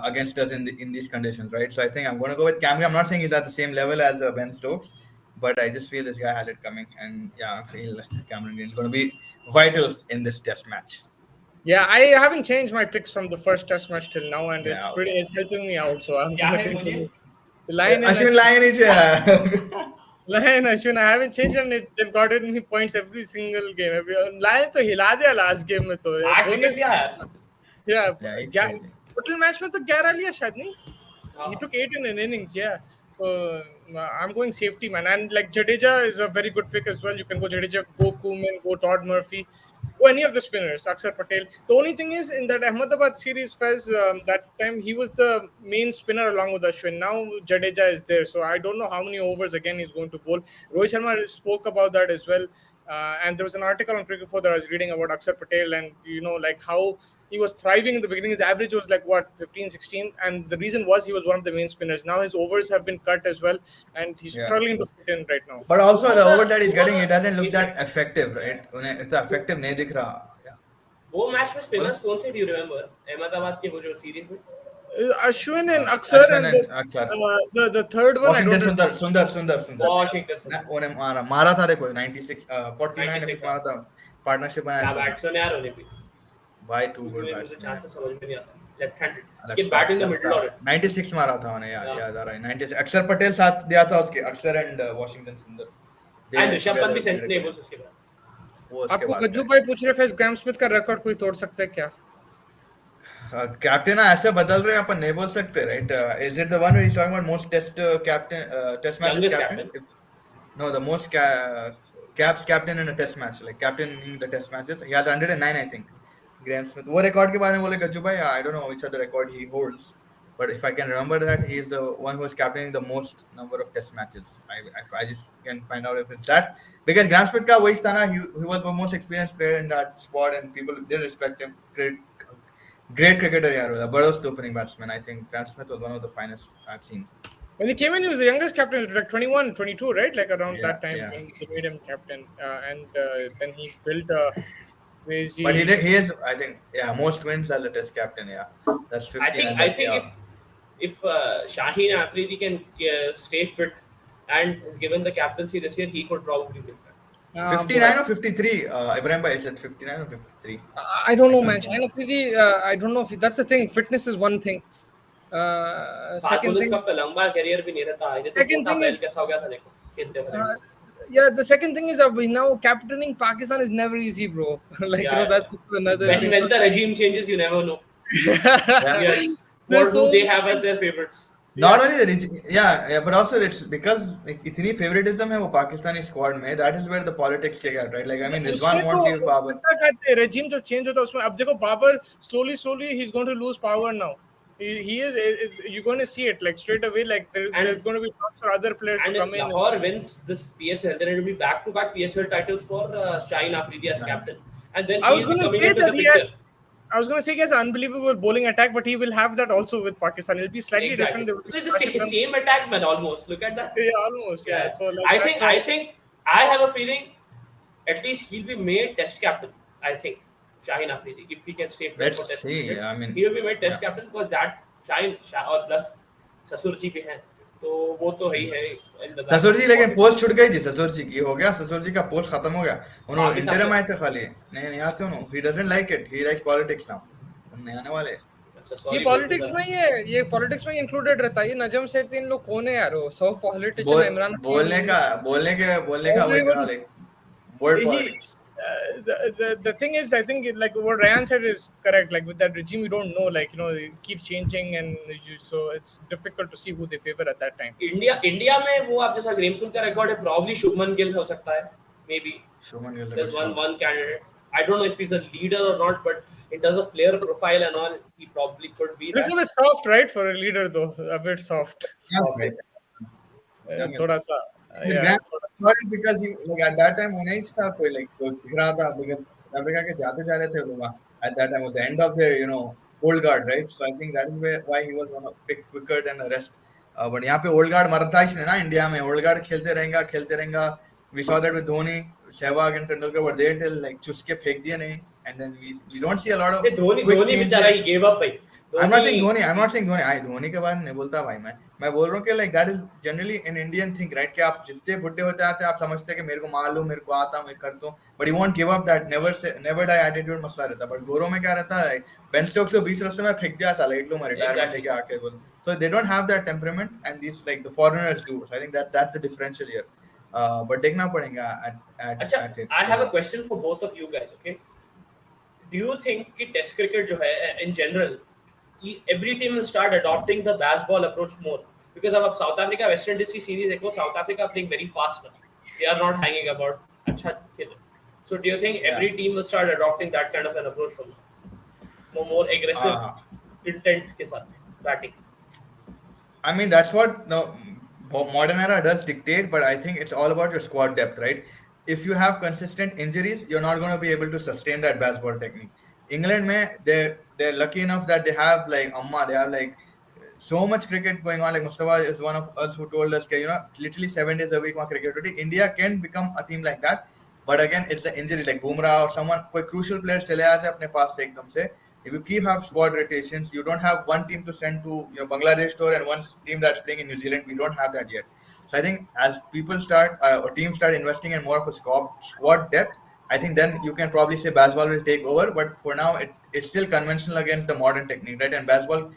against us in these conditions, right? So I think I'm going to go with Cameron. I'm not saying he's at the same level as Ben Stokes, but I just feel this guy had it coming, and I feel Cameron Green is going to be vital in this test match. Yeah, I haven't changed my picks from the first test match till now, and it's helping me out. So I'm Ashwin Lion is Lion Ashwin. I haven't changed, and they've gotten me points every single game. Lion तो हिला दिया last game में तो. 8 wickets लिया. Yeah. Total match में तो 11 लिया शायद नहीं. He took 8 in an innings. Yeah. So I'm going safety, man. And like Jadeja is a very good pick as well. You can go Jadeja, go Koeman, go Todd Murphy, go any of the spinners, Akshar Patel. The only thing is in that Ahmedabad series, Fez, that time he was the main spinner along with Ashwin. Now Jadeja is there. So I don't know how many overs again he's going to bowl. Rohit Sharma spoke about that as well. And there was an article on Cricket 4 that I was reading about Akshar Patel, and like how he was thriving in the beginning. His average was like 15, 16, and the reason was he was one of the main spinners. Now his overs have been cut as well, and he's struggling to fit in right now. But also the over that he's getting, it doesn't look that effective, right? It's effective नहीं दिख रहा. वो match में spinners कौन थे? Do you remember? Ahmedabad के वो जो series में? Ashwin and Akshar, and the third one. Washington Sundar. Washington. उन्हें मारा था देखो 96, 49 में मारा था. Partnership बनाया था. Batsman यार उन्हें भी. Why two good batsmen? Chances समझ में नहीं आता. Left-handed. Get bat in the middle order. 96 मारा था उन्हें याद आ रहा है. 96. अक्षर पटेल साथ दिया था उसके. अक्षर and Washington Sundar. And Rishabh Pant भी सेंचुरी नहीं बोल उसके बाद. आपको गज्जू भाई पूछ रहे हैं ग्राम स्मिथ का रिकॉर्ड कोई तोड़ सकता है क्या? कैप्टन ऐसे बदल रहे हैं, अपन नहीं बोल सकते, right? Is it the one who is talking about most test matches captain? No, the most caps captain in a test match, like captaining the test matches. He has 109, I think. Graham Smith. वो record के बारे में बोले गज्जू भाई, I don't know which other record he holds, but if I can remember that, he is the one who is captaining the most number of test matches. I just can find out if it's that, because Graham Smith का वही था ना, he was the most experienced player in that squad, and people did respect him. Great cricketer, yaar. Burst opening batsman. I think Graham Smith was one of the finest I've seen. When he came in, he was the youngest captain. He was like 21, 22, right? Like around that time when they made him captain. And then he built a crazy... But he is, I think, most wins as a test captain, That's 50. I think if Shaheen Afridi can stay fit and is given the captaincy this year, he could probably win that. 59 or 53? Ibrahim Bhai, is it 59 or 53? I don't know, man. Shaheen Afridi, I don't know if that's the thing. Fitness is one thing. Second thing, लंबा career भी नहीं रहता. Second thing is, कैसा हो गया था देखो खेलते हुए. Yeah, the second thing is now captaining Pakistan is never easy, bro. Like Yeah, that's another when thing. So the regime changes, you never know. Yeah. Yes, there's what do so they many have as things. their favorites? Not Yeah. only the yeah, but also it's because like, इतनी favoritism है वो Pakistani squad में. That is where the politics take out, right? Like I mean, उसमें Rizwan तो won't leave Babar. कितना कहते हैं regime जो change होता है उसमें अब देखो Babar slowly he's going to lose power now. He is you're going to see it like straight away like there's And going to be talks for other players to if come in. Lahore wins this PSL, then it will be back-to-back PSL titles for Shaheen Afridi as Shaheen. captain, and then I was he'll be going to coming say into that the picture. I was going to say he has an unbelievable bowling attack, but he will have that also with Pakistan. It'll be slightly different Exactly, the way it's the Pakistan. same attack, man. Almost. Look at that. Yeah, almost. Yeah. Yeah, So like I that's think why. I have a feeling at least he'll be made Test captain. I think Shaheen Afridi, if he can stay fit Let's for Test see. cricket, I mean, he'll be made Test yeah. captain because that और plus ससुर जी भी हैं तो वो तो है ही है in the back ससुर of जी his लेकिन pocket. पोस्ट छूट गई थी ससुर जी की हो गया ससुर जी का पोस्ट खत्म हो गया उन्होंने पाकिस्तान इंटरम में आए थे खाली नहीं आते उन्होंने he doesn't like it he likes politics now उन्होंने आने वाले अच्छा ये सॉरी ब्रो टू पॉलिटिक्स में ही है ये पॉलिटिक्स में इंक्लूडेड रहता है ये नजम सेठ इन लोग कौन है यार वो सब पॉलिटिशियन बोल है इमरान बोलने खान का बोलने का वही चला everyone like bold he politics the thing is I think like what Ryan said is correct like with that regime you don't know like it keeps changing and so it's difficult to see who they favor at that time. India में वो आप जैसा ग्रेमसन का record है probably Shubman Gill हो सकता है may be Shubman Gill there's one candidate. I don't know if he's a leader or not, but in terms of player profile and all, he probably could be It's a that. bit soft right for a leader though a bit soft Okay. थोड़ा सा His yeah. grandfather got it because he like at that time उन्हें था कोई like तो दिख रहा था because Africa के जाते जा रहे थे लोग at that time was the end of their old guard right so I think that is why he was one of pick quicker than the rest but यहाँ पे old guard मरता ही नहीं ना इंडिया में old guard खेलते रहेगा we saw that with Dhoni Sehwag and Tendulkar were there till like चुस्के फेंक दिए नहीं and then we don't see a lot of Dhoni quick Dhoni बेचारा ही changes. gave up भाई I'm not saying Dhoni. I'm not saying Dhoni. Dhoni के बारे में नहीं बोलता भाई मैं बोल रहा हूँ कि like that is generally an Indian thing, right? कि आप जितने बुढ़े होते आते हैं आप समझते हैं कि मेरे को मालूम मेरे को आता मैं करता हूँ but you won't give up that never die attitude मसला रहता है but गोरों में क्या रहता है बेन स्टोक्स को 20 रस्ते में फेंक दिया साला एक लोग मैं रिटायरमेंट लेके आके बोल so they don't have that temperament and these like the foreigners do so I think that's the differential here but देखना पड़ेगा अच्छा at it. I have a question for both of you guys okay do you think कि test cricket जो है in general every team will start adopting the baseball approach more because अब south Africa West Indies की series देखो south Africa playing very fast now they are not hanging about अच्छा खेल so do you think every team will start adopting that kind of an approach from more aggressive intent के साथ batting I mean, that's what the modern era does dictate, but I think it's all about your squad depth, right? If you have consistent injuries, you're not going to be able to sustain that baseball technique. England, mein, they're lucky enough that they have like they have like so much cricket going on. Like Mustafa is one of us who told us, literally 7 days a week वहाँ cricket होती है. India can become a team like that, but again, it's the injuries like Bumrah or someone कोई crucial players चले आते हैं अपने पास से एकदम से. If you keep have squad rotations, you don't have one team to send to Bangladesh tour and one team that's playing in New Zealand. We don't have that yet. So I think as people start or teams start investing in more of a squad depth, I think then you can probably say baseball will take over. But for now, it's still conventional against the modern technique, right? And baseball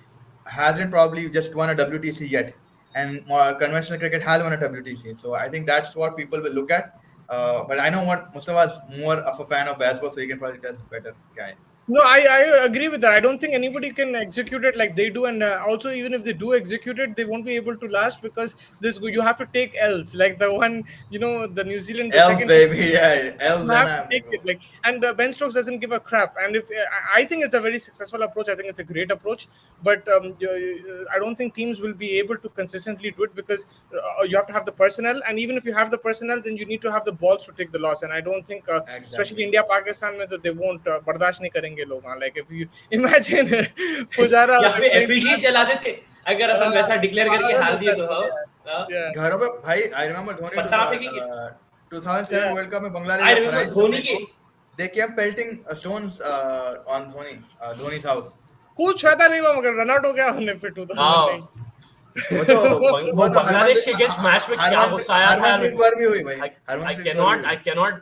hasn't probably just won a WTC yet, and conventional cricket has won a WTC. So I think that's what people will look at. But I know what Mustafa is more of a fan of baseball, so he can probably tell us better, guy. No, I agree with that. I don't think anybody can execute it like they do, and also even if they do execute it, they won't be able to last because you have to take L's. Like the one, the New Zealand, the L's, second, baby, yeah, L's you have to take it. Like, and Ben Stokes doesn't give a crap. And if I think it's a very successful approach, I think it's a great approach. But I don't think teams will be able to consistently do it because you have to have the personnel, and even if you have the personnel, then you need to have the balls to take the loss. And I don't think, especially India, Pakistan, they won't bardash nahi karenge log. Like if you imagine Pujara या फिर effigy चला देते अगर अपन वैसा declare करके हार दिए तो घरों पे भाई I remember Dhoni 2007 World Cup में बांग्लादेश I remember Dhoni के they kept pelting stones on Dhoni's house. कुछ फायदा नहीं हुआ मगर रन आउट हो गया हमने फिर 2009 वो तो वो बांग्लादेश के अगेंस्ट मैच में क्या गुस्सा आया था हरमनप्रीत कौर भी हुई भाई, I हरमनप्रीत कौर भी I हुई। cannot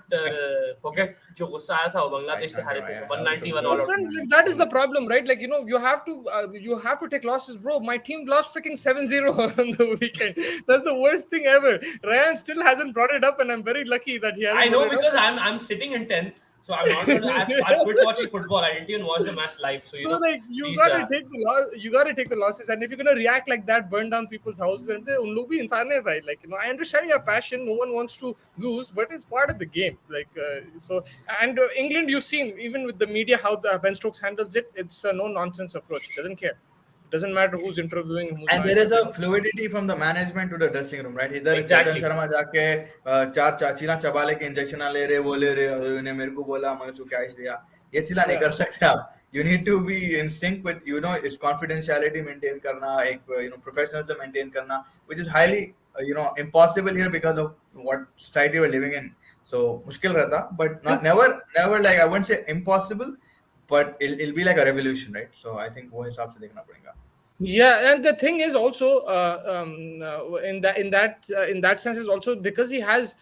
forget जो गुस्सा आया था वो बांग्लादेश से हारे थे, so 191 But all out. then, like, that is the problem, right? Like, you have to take losses, bro. My team lost freaking 7-0 on the weekend. That's the worst thing ever. Ryan still hasn't brought it up, and I'm very lucky that he hasn't I brought know it up. because I'm sitting in 10th, so I'm not gonna. I've quit watching football. I didn't even watch the match live. So So, like, you please, gotta take the loss. You gotta take the losses, and if you're gonna react like that, burn down people's houses, and उन लोग भी इंसान है भाई. Like, I understand your passion. No one wants to lose, but it's part of the game. Like, so, and England, you've seen even with the media how the Ben Stokes handles it. It's a no nonsense approach. He doesn't care. It doesn't matter who's interviewing, who's And not there is a interviewing. fluidity from the management to the dressing room, right? इधर चेतन Exactly. Sharma जाके चार चाचीना चबा लेके injection ले रहे, वो ले रहे, उन्होंने मेरे को बोला, मैं उसको क्या दिया, ये चिल्ला नहीं कर सकते आप. You need to be in sync with, its confidentiality maintain करना, एक professionalism maintain करना, which is highly impossible here because of what society we're living in. So मुश्किल रहता, but never like, I wouldn't say impossible, but it'll be like a revolution, right? So I think वो हिसाब से देखना पड़ेगा. Yeah, and the thing is also in that sense is also because he has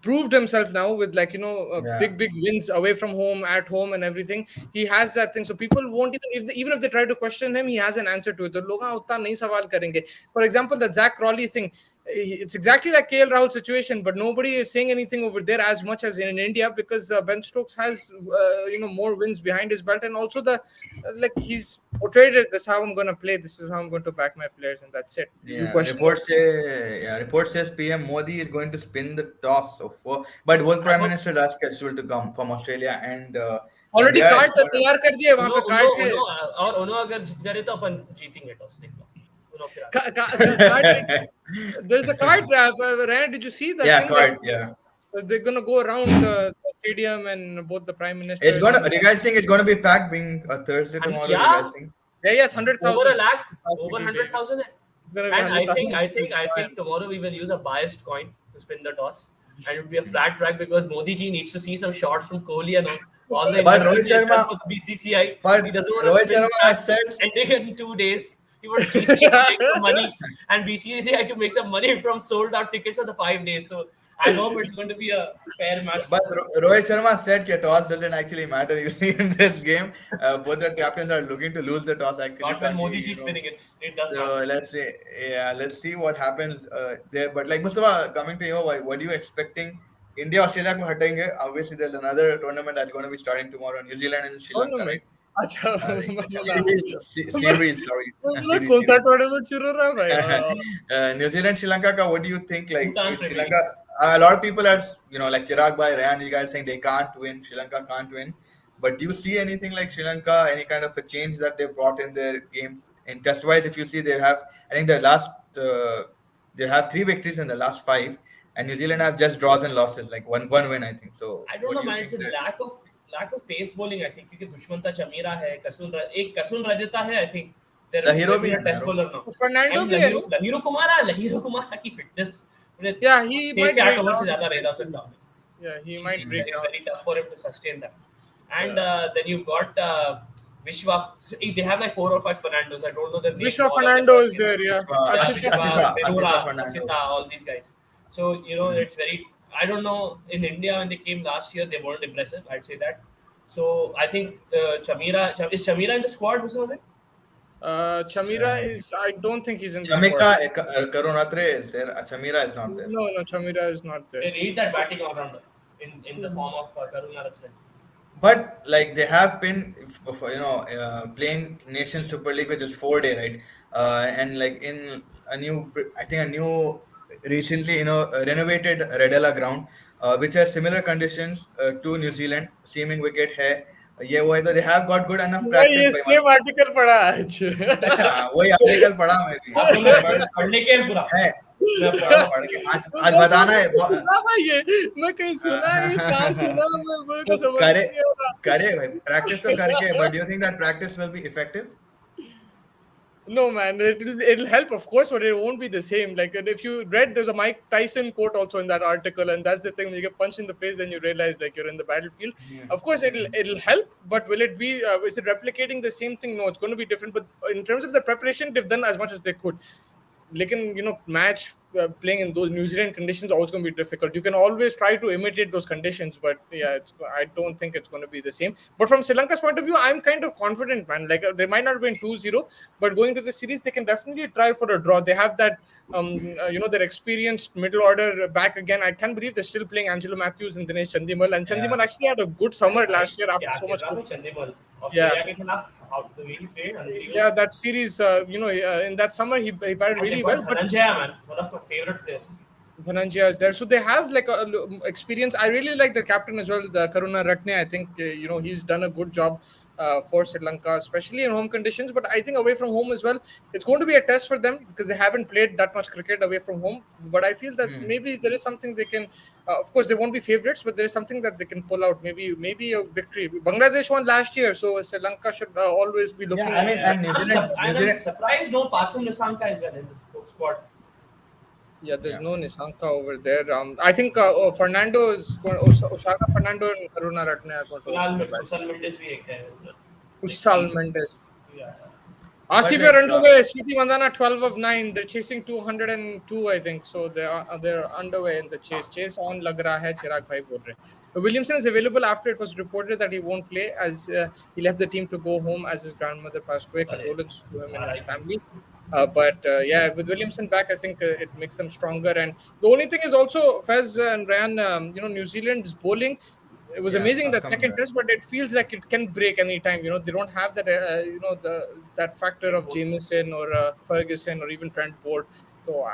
proved himself now with, like, Yeah. big wins away from home, at home, and everything. He has that thing, so people won't even if they try to question him, he has an answer to it. तो लोग उतना नहीं सवाल करेंगे. For example, the Zach Crawley thing, it's exactly like KL Rahul situation, but nobody is saying anything over there as much as in India because Ben Stokes has more wins behind his belt, and also the like he's portrayed it. This is how I'm going to play. This is how I'm going to back my players, and that's it. You Yeah, question report says PM Modi is going to spin the toss but both prime ministers are scheduled to come from Australia and already India. Card तैयार कर दिए, वहां पे card है. और उन्होंने अगर जीत गए तो अपन जीतेंगे टॉस, देख लो उन्होंने फिर Card, there's a card. Ryan, did you see that Yeah, thing? card. Like, Yeah, they're gonna go around the stadium, and both the prime it's ministers. gonna. Do you guys think it's gonna be packed being a Thursday And tomorrow? yeah. Do you guys think? Yeah, yes, 100,000. over a lakh, over 100,000. It's gonna be And I 100,000. think tomorrow we will use a biased coin to spin the toss, and it will be a flat track because Modi ji needs to see some shots from Kohli and all the But investors Rohit he's done Sharma- for BCCI. but He doesn't want Rohit to spin Sharma back has said- ending in 2 days. He wants GCA to make some money and BCCI to make some money from sold out tickets for the 5 days. So I hope it's going to be a fair match. But Rohit Sharma said that toss doesn't actually matter usually in this game. Both the captains are looking to lose the toss actually. Not when ताकि, Modi ji is spinning it. It does So matter. let's see what happens there. But like Mustafa, coming to you, what are you expecting? India, Australia को हटेंगे. Obviously, there's another tournament that's going to be starting tomorrow. New Zealand and Sri Lanka, right? अच्छा Series, sorry. मतलब कौन सा tournament शुरू हो रहा है भाई? New Zealand, Sri Lanka, what do you think? Like Bhutan Sri Premier Lanka, a lot of people are, like Chirag Bhai, Rayan, you guys saying they can't win. Sri Lanka can't win. But do you see anything like Sri Lanka, any kind of a change that they brought in their game? And test wise, if you see, they have, I think they have 3 victories in the last 5, and New Zealand have just draws and losses, like one win, I think. So I don't what know, do you man. It's think a there? lack of pace bowling. I think क्योंकि दुष्मंता चमीरा है, कसून रजता है. I think they're Lahiro भी a है, test Lahiro. bowler now. Fernando And भी है ना? Lahiro Kumara की fitness. Yeah, he might 6 break overs से down. ज्यादा रहता सकता है. Yeah, he might break It's down. very tough for him to sustain that. And then you've got Vishwa. They have like 4 or 5 Fernandos. I don't know their names. Vishwa all of them Fernando is first, there, yeah. Asita Benura, Fernando. Asita, all these guys. So it's very. I don't know. In India, when they came last year, they weren't impressive. I'd say that. So I think is Chamira in the squad? Chamira is. I don't think he's in the squad. Chamika Karunatre is there. Chamira is not there. No, Chamira is not there. They need that batting all rounder in the form of Karunaratne. But like they have been, playing Nation Super League, which is 4-day, right? And like in a new recently, renovated Redella ground, which has similar conditions to New Zealand. Seaming wicket hai. ये वो है तो they have got good enough ये practice. Same article पढ़ा आज. वही article पढ़ा मैं भी. आपको पढ़ने के पूरा. है. आज बताना है. सुना भाई ये मैं कहीं सुना है कहाँ सुना मैं मेरे को समझ नहीं आ रहा. करे भाई practice तो करके. But do you think that practice will be effective? No, man, it'll help, of course, but it won't be the same. Like, if you read, there's a Mike Tyson quote also in that article, and that's the thing. When you get punched in the face, then you realize like you're in the battlefield. Yeah. Of course, it'll help, but will it be? Is it replicating the same thing? No, it's going to be different. But in terms of the preparation, they've done as much as they could. match playing in those New Zealand conditions is always going to be difficult. You can always try to imitate those conditions, but yeah, I don't think it's going to be the same. But from Sri Lanka's point of view, I'm kind of confident, man. Like they might not win 2-0, but going to the series, they can definitely try for a draw. They have that, their experienced middle order back again. I can't believe they're still playing Angelo Matthews and Dinesh Chandimal. And Chandimal actually had a good summer last year after so much. Yeah. Australia के खिलाफ out the way he played, unbelievable. Yeah, that series, in that summer he batted really well. But Dhananjaya, man, one of my favorite players. Dhananjaya is there, so they have like a experience. I really like their captain as well, the Karuna Ratne. I think he's done a good job for Sri Lanka, especially in home conditions. But I think away from home as well, it's going to be a test for them because they haven't played that much cricket away from home. But I feel that maybe there is something they can. Of course, they won't be favorites, but there is something that they can pull out. Maybe a victory. Bangladesh won last year, so Sri Lanka should always be looking. Yeah, I mean, and New Zealand. I'm surprised no Pathum Nissanka is well in this squad. Yeah, there's no Nissanka over there. I think Fernando is Osaka Fernando and Karuna Ratne are going to. Kusal Mendes भी एक है. Kusal Mendes. Yeah. RCB are underway. Smriti Mandhana 12 of 9. They're chasing 202, I think. So they're underway in the chase. Chase on lag raha hai, Chirag bhai bol rahe. Williamson is available after it was reported that he won't play as he left the team to go home as his grandmother passed away. Condolences to him and his family. But with Williamson back, I think it makes them stronger. And the only thing is also Fez and Ryan, New Zealand's bowling. It was amazing in that second test, but it feels like it can break anytime. They don't have that, that factor of Jamieson or Ferguson or even Trent Bolt. So,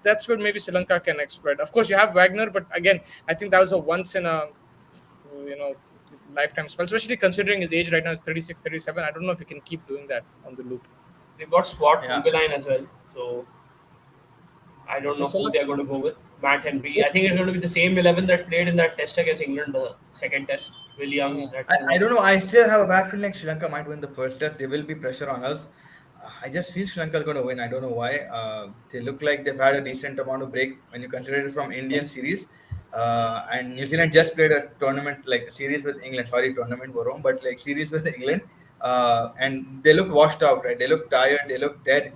that's where maybe Sri Lanka can exploit. Of course, you have Wagner, but again, I think that was a once in a, lifetime spell, especially considering his age right now is 36, 37. I don't know if he can keep doing that on the loop. They've got Scott Kuggeleijn as well, so I don't know who they're going to go with. Matt Henry. I think it's going to be the same 11 that played in that test against England, the second test. Will Young. I don't know. I still have a bad feeling like Sri Lanka might win the first test. There will be pressure on us. I just feel Sri Lanka is going to win. I don't know why. They look like they've had a decent amount of break when you consider it from Indian series. And New Zealand just played a tournament, like a series with England. Sorry, tournament were wrong, but like series with England. And they looked washed out, right? They looked tired. They looked dead.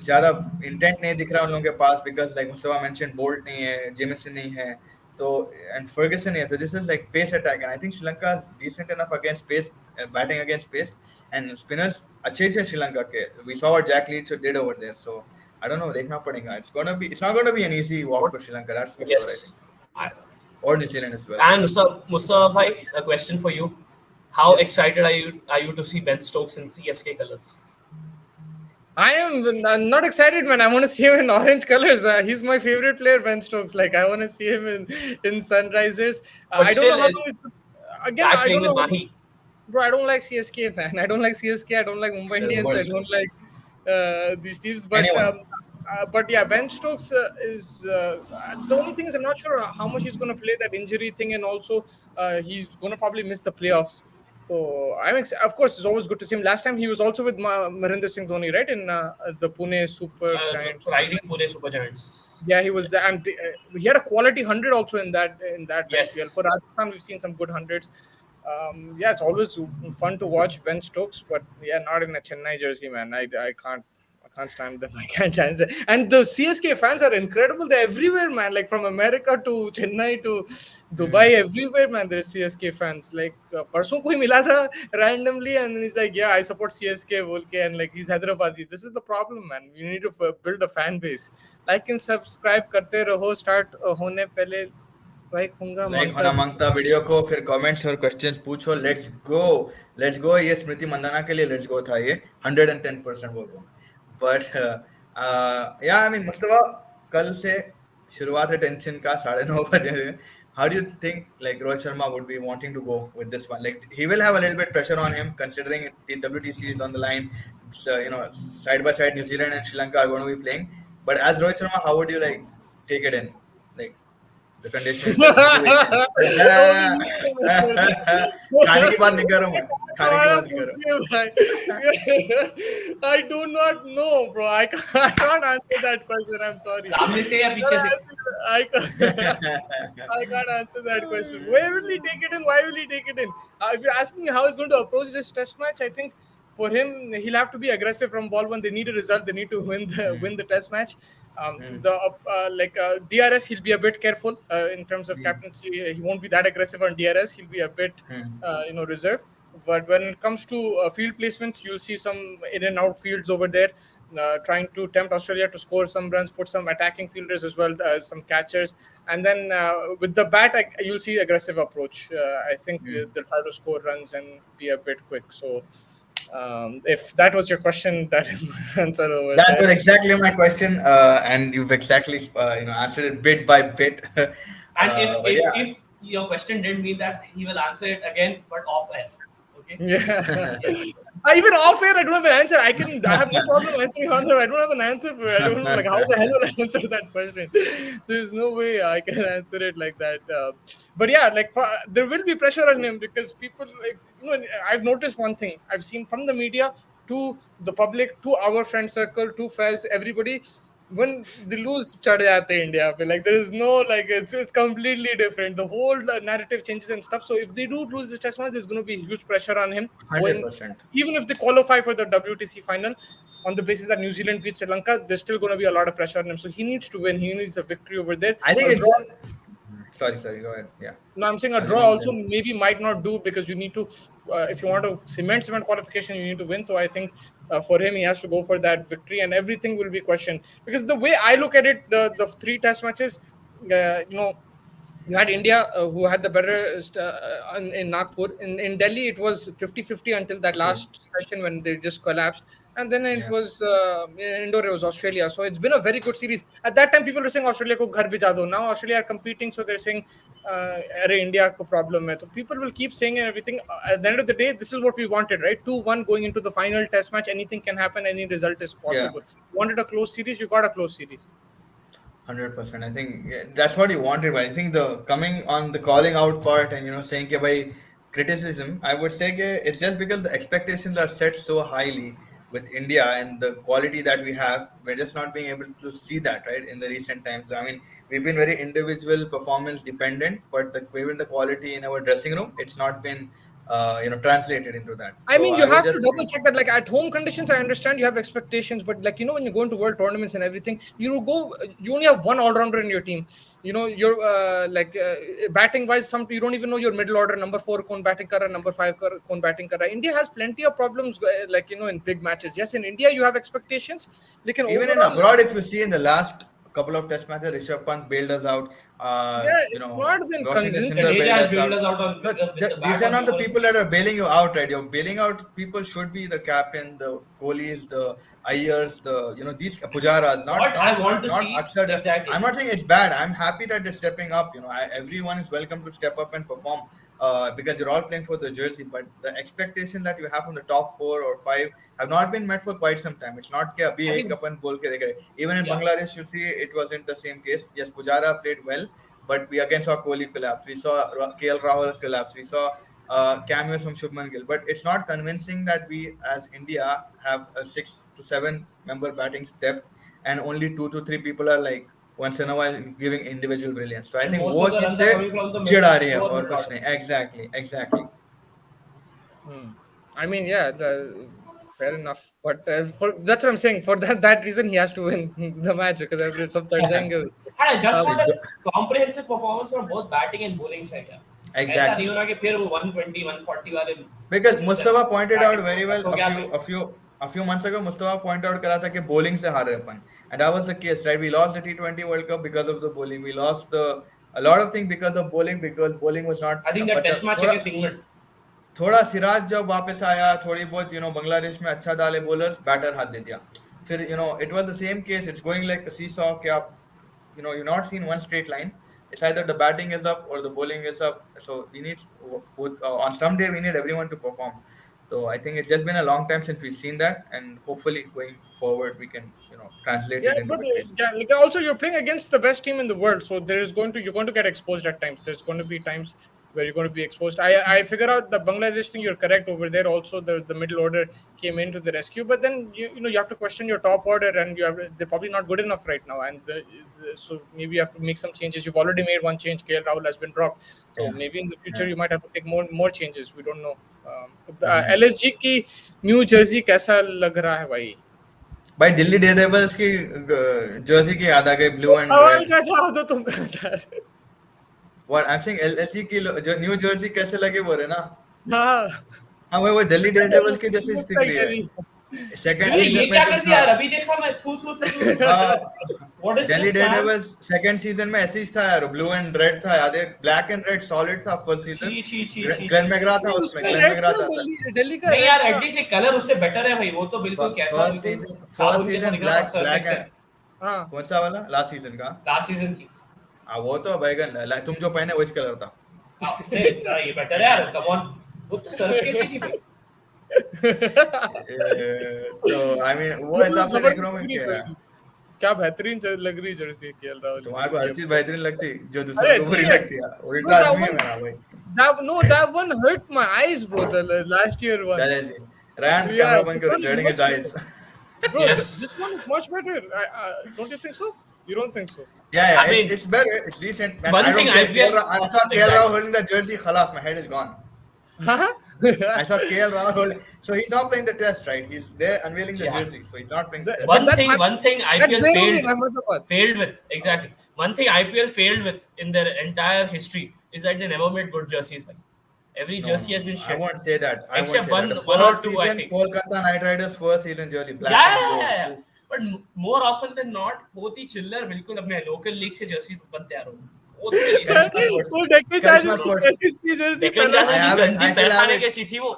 ज़्यादा intent नहीं दिख रहा उन लोगों के पास because like Mustafa mentioned, Bolt नहीं है, Jamieson नहीं है, तो and Ferguson नहीं है, so this is like pace attack, and I think Sri Lanka is decent enough against pace, batting against pace, and spinners अच्छे थे Sri Lanka के. We saw what Jack Leach did over there, so I don't know, देखना पड़ेगा. It's not going to be an easy walk for Sri Lanka, that's for sure. I think. Or New Zealand as well. And Mustafa bhai, a question for you: how excited are you to see Ben Stokes in CSK colours? I am not excited, man. I want to see him in orange colors. He's my favorite player, Ben Stokes. Like, I want to see him in Sunrisers. I don't know how again, I don't know. Bro, I don't like CSK, man. I don't like CSK. I don't like Mumbai Indians. I don't like these teams. But yeah, Ben Stokes is the only thing is I'm not sure how much he's going to play that injury thing, and also he's going to probably miss the playoffs. So of course, it's always good to see him. Last time he was also with Mahendra Singh Dhoni, right? In the Pune Super Giants. Rising Pune Super Giants. Yeah, he was there, and he had a quality 100 also in that. Yes. IPL. For Rajasthan, we've seen some good hundreds. It's always fun to watch Ben Stokes, but not in a Chennai jersey, man. I can't stand them. I can't stand them. And the CSK fans are incredible. They're everywhere, man. Like from America to Chennai to Dubai, everywhere, man. There's CSK fans. Like, परसों कोई मिला था randomly, and he's like, yeah, I support CSK, बोल and like he's Hyderabadi. This is the problem, man. You need to build a fan base. Like and subscribe करते रहो. Start होने पहले like होना मांगता वीडियो को, फिर कमेंट्स और क्वेश्चंस पूछो. Let's go. ये स्मृति मंदाना के लिए लेट्स गो था ये 110% बोल रहा हूँ. But I mean, Mustafa, कल से शुरुआत है टेंशन का 9:30 बजे. How do you think like Rohit Sharma would be wanting to go with this one? Like he will have a little bit pressure on him considering the WTC is on the line. So, side by side New Zealand and Sri Lanka are going to be playing. But as Rohit Sharma, how would you like take it in? Like the conditions. खाने की बात नहीं कर रहा हूँ मैं. I do not know, bro. I can't answer that question. I'm sorry. सामने से या पीछे से? I can't answer that question. Where will he take it in? Why will he take it in? If you're asking me how he's going to approach this test match, I think for him, he'll have to be aggressive from ball one. They need a result. They need to win the test match. DRS, he'll be a bit careful in terms of captaincy. He won't be that aggressive on DRS. He'll be a bit reserved. But when it comes to field placements, you'll see some in and out fields over there, trying to tempt Australia to score some runs, put some attacking fielders as well, some catchers, and then with the bat, you'll see aggressive approach. I think they'll try to score runs and be a bit quick. So, if that was your question, that is my answer over That there. was exactly my question, and you've exactly answered it bit by bit. And Yeah. if your question didn't mean that, he will answer it again, but off air. Okay. Yeah. Yes. Even off air, I don't have an answer. I have no problem answering on there. I don't have an answer for it. I don't know, like, how the hell will I answer that question? There's no way I can answer it like that. But yeah, like, there will be pressure on him because people, like, I've noticed one thing. I've seen from the media to the public to our friend circle to Fez, everybody. When they lose, chad jate India. Like, there is no, like, it's completely different. The whole narrative changes and stuff. So if they do lose this test match, there's going to be huge pressure on him going. 100%. Even if they qualify for the WTC final, on the basis that New Zealand beats Sri Lanka, there's still going to be a lot of pressure on him. So he needs to win. He needs a victory over there. I think A it's draw, sorry, go ahead. Yeah. no, I'm saying a As you draw also mentioned. maybe might not do because you need to, if you want to cement qualification, you need to win. So I think for him, he has to go for that victory, and everything will be questioned. Because the way I look at it, the three test matches, you had India who had the better in Nagpur. In Delhi, it was 50-50 until that last session when they just collapsed. And then it Yeah. was in Indore, it was Australia. So it's been a very good series. At that time, people were saying Australia ko ghar bhija do. Now Australia are competing, so they're saying, "Arey, India ko problem hai." So people will keep saying and everything. At the end of the day, this is what we wanted, right? 2-1 going into the final test match. Anything can happen. Any result is possible. You wanted a close series, you got a close series. 100%. I think that's what you wanted. But I think the coming on the calling out part and saying that by criticism, I would say it's just because the expectations are set so highly with India and the quality that we have. We're just not being able to see that right in the recent times. I mean, we've been very individual performance dependent, but even the quality in our dressing room, it's not been translated into that. I So mean, you I would have to just double check that. Like, at home conditions, I understand you have expectations, but, like, when you go into world tournaments and everything, you only have one all rounder in your team. You're batting wise, you don't even know your middle order, number 4 kon batting kar raha, number 5 kon batting kar raha. India has plenty of problems, in big matches. Yes, in India you have expectations, like, even in overall, abroad, if you see in the last couple of test matches, Rishabh Pant bailed us out. yeah, it's not been Washington convincing. Sundar bailed Jadeja has us bailed out. us out on, No, with the these bat are on not the the first. people that are bailing you out, right? You're bailing out people should be the captain, the Kohlis, the Ayers, these Pujaras, What I want to not see Akshar. exactly. I'm not saying it's bad. I'm happy that they're stepping up. Everyone is welcome to step up and perform. Because you're all playing for the jersey, but the expectation that you have from the top 4 or 5 have not been met for quite some time. It's not कि अभी I एक think अपन बोल के देख रहे. Even in yeah. Bangladesh, you see it wasn't the same case. Yes, Pujara played well, but we again saw Kohli collapse. We saw KL Rahul collapse. We saw cameos from Shubman Gill. But it's not convincing that we, as India, have a 6 to 7 member batting depth, and only 2 to 3 people are like once in a while giving individual brilliance. So I And think most वो of the चीज runs are से coming from the चिढ़ आ रही है lower और mid कुछ order. नहीं. Exactly. I mean, yeah, fair enough. But that's what I'm saying. For that reason, he has to win the match because every सब चढ़ जाएंगे उस पे. And I just want See, a comprehensive performance from both batting and bowling side. Yeah. ऐसा नहीं exactly. होना कि फिर वो 120, 140 वाले Because pitches Mustafa and pointed out batting very होगा. well So क्या पे? a few months ago. Mustafa pointed out करा था कि bowling से हार रहे अपन, and that was the case, right? We lost the T20 World Cup because of the bowling. We lost a lot of things because of bowling, because bowling was not. I think that But test match against England. थोड़ा सिराज जब वापस आया, थोड़ी बहुत बांग्लादेश में अच्छा डाले bowlers, batter हाथ दे दिया. फिर it was the same case. It's going like a seesaw कि आप you're not seeing one straight line. It's either the batting is up or the bowling is up. So we need both. On some day we need everyone to perform. So I think it's just been a long time since we've seen that, and hopefully going forward we can translate Yeah, it into but victories. like, also you're playing against the best team in the world, so you're going to get exposed at times. There's going to be times where you're going to be exposed. I figure out the Bangladesh thing. You're correct over there. Also, the middle order came into the rescue, but then you have to question your top order, and they're probably not good enough right now, and so maybe you have to make some changes. You've already made one change. KL Rahul has been dropped, so Yeah. maybe in the future you might have to take more changes. We don't know. Mm-hmm. LSG की new Jersey कैसा लग रहा है भाई? भाई Delhi Daredevils की Jersey की याद आ गई, ब्लू एंड सवाल रेड. का जवाब दो तुम कहा. What I am saying, LSG की जो न्यू जर्सी कैसे लगे बोल रहे ना. हाँ, हाँ भाई, वो दिल्ली डेयरडेविल्स की जैसी looks दिख like रही है. Delhi. सेकंड अरे ये सीजन में क्या जो कर दिया था, यार, अभी देखा मैं, थू थू थू थू थू. हाँ, What is Delhi this man? Daredevils second season में ऐसे ही था यार, ब्लू एंड रेड था, याद है? ब्लैक एंड रेड सॉलिड था फर्स्ट सीजन. छी छी छी छी. ग्लेन मैगरा था उसमें, उसका ग्लेन red मैगरा था, था. दिल्ली का नहीं red यार, था. एटलीस्ट एक कलर उससे बेटर है भाई, वो तो बिल्कुल कैसा, फर्स्ट बिल्कुल सीजन साबुन जैसा निकला था ब्लैक सर्फ ब्लैक से. है. हाँ, कौन सा वाला? लास्ट सीजन का? लास्ट सीजन की. हाँ, वो तो बैगन तुम जो पहने वही कलर था. ये बेटर है यार, कम ऑन. वो तो सर्फ कैसी थी भाई. तो आई मीन वो हिसाब से देख रहा हूँ मैं क्या. क्या बेहतरीन लग रही जर्सी केएल राहुल. तुम्हारे को हर चीज बेहतरीन लगती, जो अरे दूसरों को अच्छी बुरी है. लगती है. उल्टा आदमी है मेरा भाई. That one hurt my eyes, bro. The last year one. चले जी, रैन Yeah, कैमरा बंद this करो, one is reading much his eyes. Bro, Yes. this one is much better. Don't you think so? You don't think so? Yeah, I mean, it's better, it's decent. Man, one I don't thing care. IPL I saw KL Rahul holding the jersey, khalas, my head is gone. Huh? I saw KL Rahul holding, so he's not playing the test, right? He's there unveiling the Yeah. jersey, so he's not playing the test. One that's thing That's IPL their only Ahmedabad. failed with, exactly. One thing IPL failed with in their entire history is that they never made good jerseys. Man. Every jersey has been I shit. won't say that. I Except won't say that. The one or first two, I season, think. Kolkata Knight Riders first season jersey, black Yeah, and gold. yeah. But more often than not, बहुत ही चिल्लर बिल्कुल अपने local league से Jersey बनते आ रहे हो. वो Deccan Chargers Christmas की words. कैसी थी jersey Deccan पहले? Chargers I have की it, गंदी I still have पैखाने it. कैसी थी वो.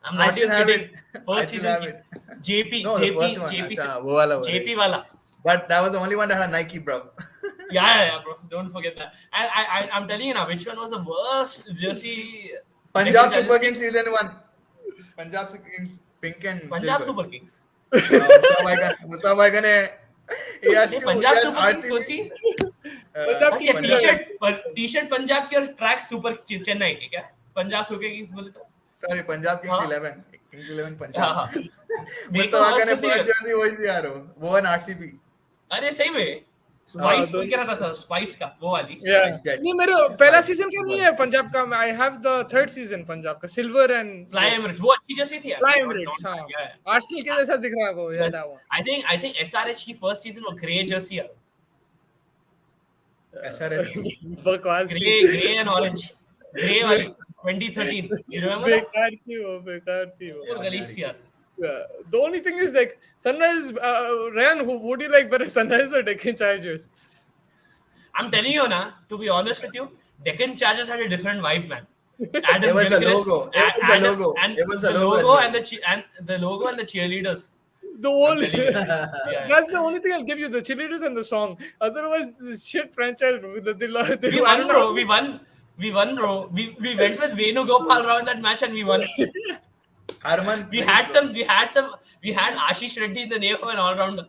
I'm I not still even have kidding. it. I First still season have की. it. JP No, the first one. JP अच्छा, वो वाला वो JP है. वाला. But that was the only one that had Nike, bro. Yeah, bro. Don't forget that. And I'm telling you now, which one was the worst jersey? Punjab Deccan Super Chargers Kings season 1. Punjab Super Kings pink and Punjab silver. Super Kings. Mustafa Baigan है. He has नहीं, to. Punjab he has super Kings RCB. कौन सी? पंजाब क्या Punjab- T-shirt Punjab की और track super Chennai की क्या? Punjab super Kings बोले तो? Sorry, Punjab Kings हाँ. 11. Kings 11 हाँ Punjab. हाँ. Mustafa Baigan ने first jersey वही दिया रो. वो one RCB. अरे सही में स्पाइस कोई कह रहा था स्पाइस का वो वाली. Yeah. Spice Jets. नहीं मेरे पहला Spice. सीजन क्या नहीं है पंजाब का. I have the third season Punjab का silver and फ्लाई एमिरेट्स वो अच्छी जर्सी थी यार. Fly Don't- Emirates. don't- हाँ. yeah. Arsenal के जैसा दिख रहा है वो. Yeah, Yes. that one. I think SRH की फर्स्ट सीजन वो ग्रे जर्सी है. SRH. बकवास थी. Grey and orange. ग्रे वाली 2013. You remember that? बेकार थी वो. वो गलीज थी यार. Yeah. The only thing is like Sunrise. Ryan, who would you like better, Sunrise or Deccan Chargers? I'm telling you, na. To be honest with you, Deccan Chargers had a different vibe, man. It was the logo. It was the logo. And It was the the logo as logo well. and the logo and the cheerleaders. The whole. I'm telling you. Yeah. That's the only thing I'll give you. The cheerleaders and the song. Otherwise, this shit franchise, bro. They We I won, don't bro. know. We won, bro. We went with Venugopal Rao in that match and we won. Harman. We had Ashish Reddy in the name of an all-rounder,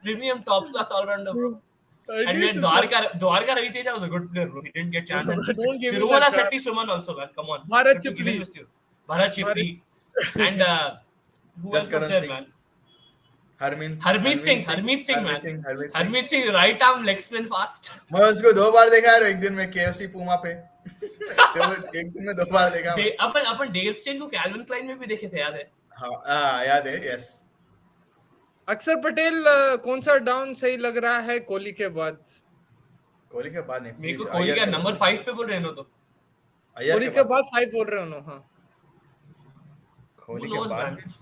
premium top class all-rounder, bro. And we had Dwarka Raviteja was a good player, bro. He didn't get chance. Don't give me Tirumala that crap. Setti Suman also, man. Come on. Bharat Have to give Chipli. him his due. Bharat Chipli. And who else was Jaskaran there, Singh. man? Harmeet Singh, man. Harmeet Singh. Harmeet Harmeet Singh, right arm leg spin fast. मैं उसको 2 बार देखा है एक दिन में KFC Puma पे. तो एक दिन में 2 बार देखा मैं. अपन डेल स्टेन को कैल्विन क्लाइन में भी देखे थे, याद है? हाँ याद है. Yes. अक्षर पटेल कौन सा डाउन सही लग रहा है कोहली के बाद? कोहली के बाद नहीं. मेरे को कोहली का नंबर 5 पे बोल रहे हो तो. कोहली के बाद 5 बोल रहे हो ना? हाँ. कोहली Who knows, के man? बाद.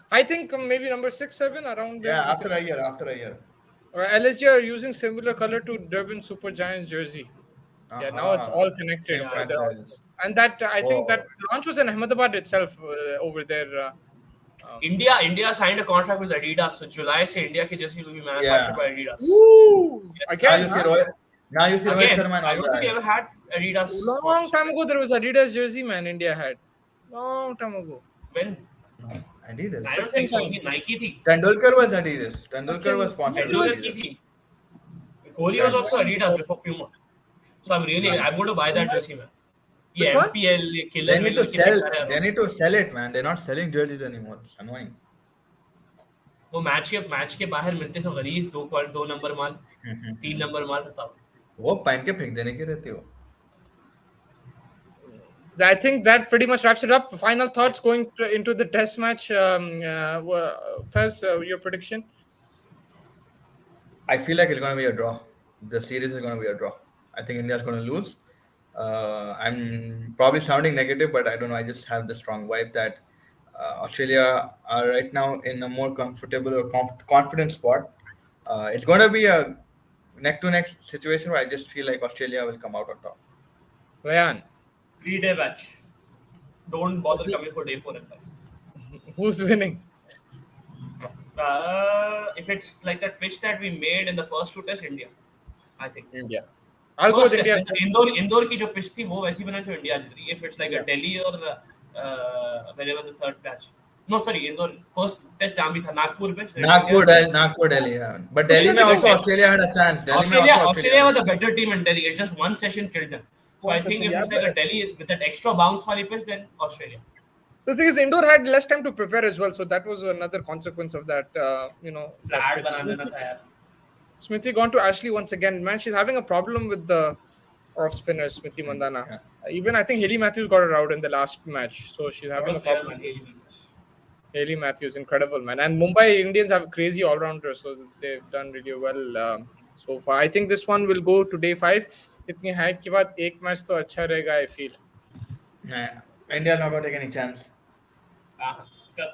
I think maybe number 6, 7 around there. Yeah, after a year. LSG are using similar color to Durban Super Giants jersey. Yeah, now it's all connected. Same franchise. And that I think that launch was in Ahmedabad itself over there. India signed a contract with Adidas, so July se India ki jersey will be manufactured by Adidas. Woo! Yes. Again, Now you see Rohit Again, Sharma and I all don't think they that. ever had Adidas. long sponsorship. time ago there was Adidas jersey, man. India had long time ago. When? No, Adidas. I don't think so. Nike thi. Tendulkar was Adidas. Tendulkar was sponsored. Tendulkar ki thi. Kohli was also Adidas before Puma. So I'm going to buy that jersey, man. ये Which one? MPL ये They killer need to wheeler के sell. चक्कर है They need to sell it, man. They're not selling jerseys anymore. It's annoying. वो match के बाहर मिलते सब गरीज 2 नंबर माल 3 नंबर माल तब वो पहन के फेंक देने की रहती हो. I think that pretty much wraps it up. Final thoughts going into the test match. First, your prediction? I feel like it's going to be a draw. The series is going to be a draw. I think India's going to lose. I'm probably sounding negative, but I don't know. I just have the strong vibe that Australia are right now in a more comfortable or confident spot. It's going to be a neck-to-neck situation where I just feel like Australia will come out on top. Ryan, 3-day match. Don't bother coming for day 4 and 5. who's winning? If it's like that pitch that we made in the first 2 tests, India, I think. India. I'll go First with test, India. Indore की जो pitch थी वो वैसी बना जो India जीत रही है. If it's like a Yeah. Delhi or wherever the third match. No, sorry, Indore first test जहाँ भी था Nagpur pitch. Nagpur, Delhi. Yeah. But Delhi में also Australia had a chance. Australia was a better team in Delhi. It's just one session killed them. So One I think session, if it's yeah, like a Delhi with that extra bounce wali pitch, then Australia. The thing is, Indore had less time to prepare as well, so that was another consequence of that. Flat pitch. बनाना ना था यार. Smithy gone to Ashley once again. Man, she's having a problem with the off spinner, Smithy Mandana. Yeah. Even I think Haley Matthews got her out in the last match, so she's having a Player, problem. man, Haley Matthews. Haley Matthews, incredible, man. And Mumbai Indians have a crazy all-rounder, so they've done really well so far. I think this one will go to day 5. इतनी hype के बाद एक match तो अच्छा रहेगा, I feel. Nah, India not going to take any chance.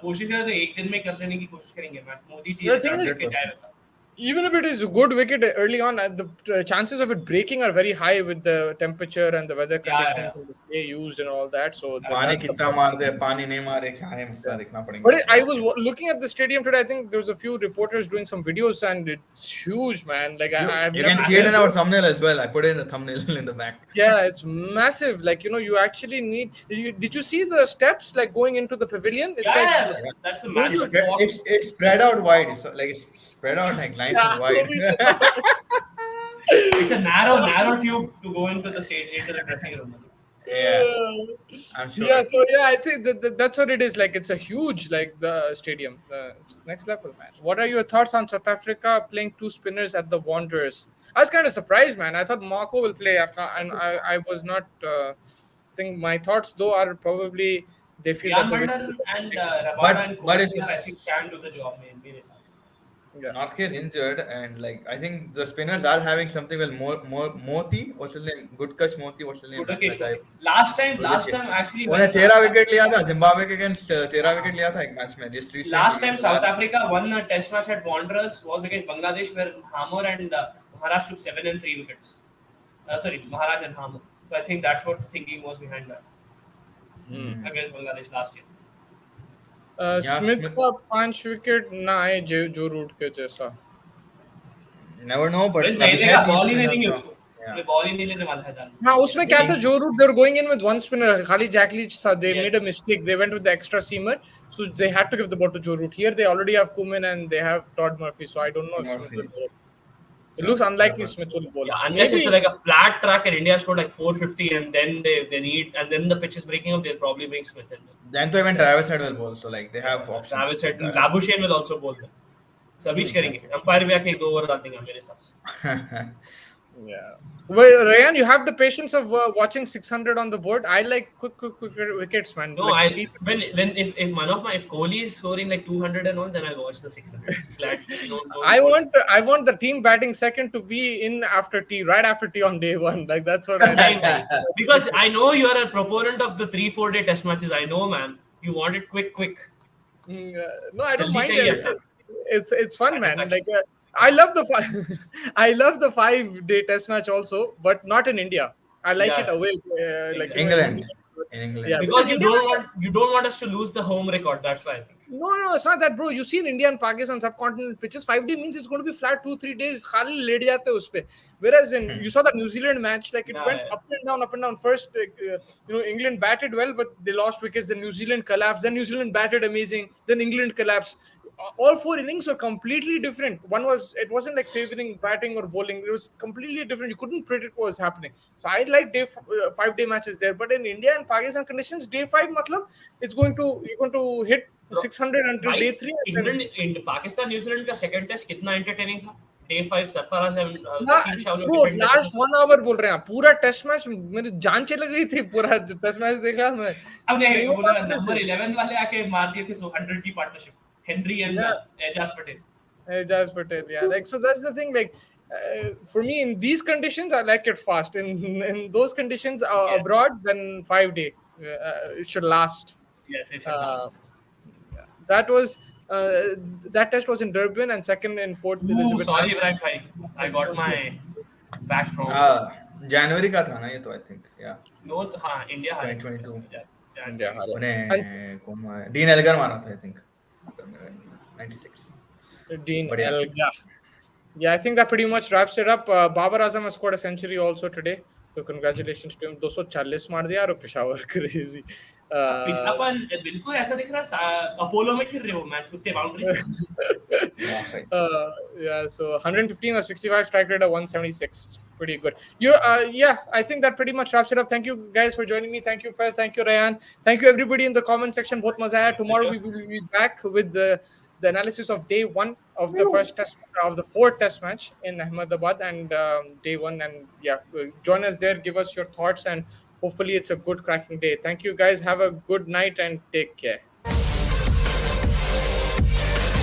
कोशिश करें तो एक दिन में कर देने की कोशिश करेंगे match. Modi ji The thing is, के जाए वैसा. even if it is a good wicket early on, the chances of it breaking are very high with the temperature and the weather conditions and the play used and all that. So पानी that's the कितना मार दे पानी नहीं मारे क्या है मसला देखना पड़ेगा. But I was looking at the stadium today. I think there was a few reporters doing some videos, and it's huge, man. Like I've You never can see it in our thumbnail as well. I put it in the thumbnail in the back. Yeah, it's massive. Like you actually need. Did you see the steps like going into the pavilion? It's Yeah, that's a massive walk. It's spread out wide. So like it's spread out like nice and wide. It's a narrow tube to go into the dressing room. Yeah, I'm sure. Yeah, so yeah, I think that's what it is. Like it's a huge the stadium. It's next level, man. What are your thoughts on South Africa playing 2 spinners at the Wanderers? I was kind of surprised, man. I thought Marco will play, and I was not. Think my thoughts though are probably they feel Jan that the Mandar and Rabada and but Kohli, I think can do the job. मेरे हिसाब से. yeah. Not get injured, and like I think the spinners are having something well more Moti. What's his name? Goodkach Moti. What's his name? Last time actually. उन्हें 13 wicket लिया था Zimbabwe के against 13 wicket लिया था एक match में. Just recently. Last time South Africa won a test match at Wanderers was against Bangladesh, where Hammer and Maharaj took 7 and 3 wickets. Sorry, Maharaj and Hammer. So I think that's what the thinking was behind that against Bangladesh last year. Smith का 5 wicket ना आए जो root के जैसा. Never know, but ball ही नहीं देंगे उसको. Ball ही नहीं लेने वाला है. हाँ, उसमें क्या था जो root they were going in with 1 spinner. खाली Jack Leach था. They made a mistake. They went with the extra seamer, so they had to give the ball to Joe Root. Here they already have Koeman and they have Todd Murphy, so I don't know if Smith will bowl. It looks unlikely Smith will bowl. Yeah, unless it's like a flat track and India scored like 450 and then they need and then the pitch is breaking up, they'll probably bring Smith in. Then to even Travis Head will bowl, so like they have options. Travis Head, Labuschagne will also bowl them. सभी करेंगे. Umpire भी आके 2 over डाल देंगे मेरे हिसाब से. Yeah. Well, Ryan, you have the patience of watching 600 on the board. I like quick wickets, man. No, like if one of my if Kohli is scoring like 200 and all, then I'll watch the 600. Glad I want the team batting second to be in after tea, right after tea on day 1. Like that's what I like. Because I know you are a proponent of the 3-4 day test matches. I know, man. You want it quick. No, I don't mind it. It's fun, man. Like I love the 5-day test match also, but not in India. I like it away, like England. In England. Yeah, because you don't want us to lose the home record. That's why I think. No, it's not that, bro. You see in India and Pakistan subcontinent pitches, 5-day means it's going to be flat 2-3 days. खाली late जाते हैं उस पे. Whereas you saw that New Zealand match, like it went up and down. First, England batted well, but they lost wickets. Then New Zealand collapsed. Then New Zealand batted amazing. Then England collapsed. all 4 innings were completely different. It wasn't like favoring batting or bowling. It was completely different. You couldn't predict what was happening. So I like 5 day matches there. But in India and Pakistan conditions, day 5, matlab, you're going to hit 600 until भाई day 3. England Pakistan New Zealand का second test कितना entertaining था. Day 5 Sarfaraz Wasim Shah ने bro, defend last 1 our बोल रहे हैं. पूरा test match मेरी जान चली गई थी. पूरा टेस्ट मैच देखा मैं. अब नहीं नहीं बोला होता नंबर 11 वाले आके मार दिए थे 100 की partnership Henry and Ajaz Patel. Jazz Patel, yeah. Like, so that's the thing. Like, for me, in these conditions, I like it fast. In those conditions abroad, then 5 day. It should last. Yes, it should last. That was that test was in Durban and second in Port Elizabeth. Sorry, Ibrahim bhai. I got my facts wrong. जनवरी का था ना ये तो I think या No, हाँ India हारे 2022 India हारे. उन्हें कौन डीन एल्गर मारा था I think 96. Dean But yeah. Elgar. Yeah, I think that pretty much wraps it up. Babar Azam has scored a century also today. So congratulations to him. 240 मार दिया और Peshawar crazy. अपन बिल्कुल ऐसा दिख रहा अपोलो में खेल रहे हो मैच कुत्ते boundary. Yeah, so 115 or 65 strike rate of 176. Pretty good. Yeah, I think that pretty much wraps it up. Thank you guys for joining me. Thank you, Faiz. Thank you, Rayan. Thank you, everybody in the comment section. Bahut maza aaya. Tomorrow we will be back with the analysis of day 1 of the first test of the 4th test match in Ahmedabad and day 1. And yeah, join us there. Give us your thoughts and hopefully it's a good cracking day. Thank you guys. Have a good night and take care.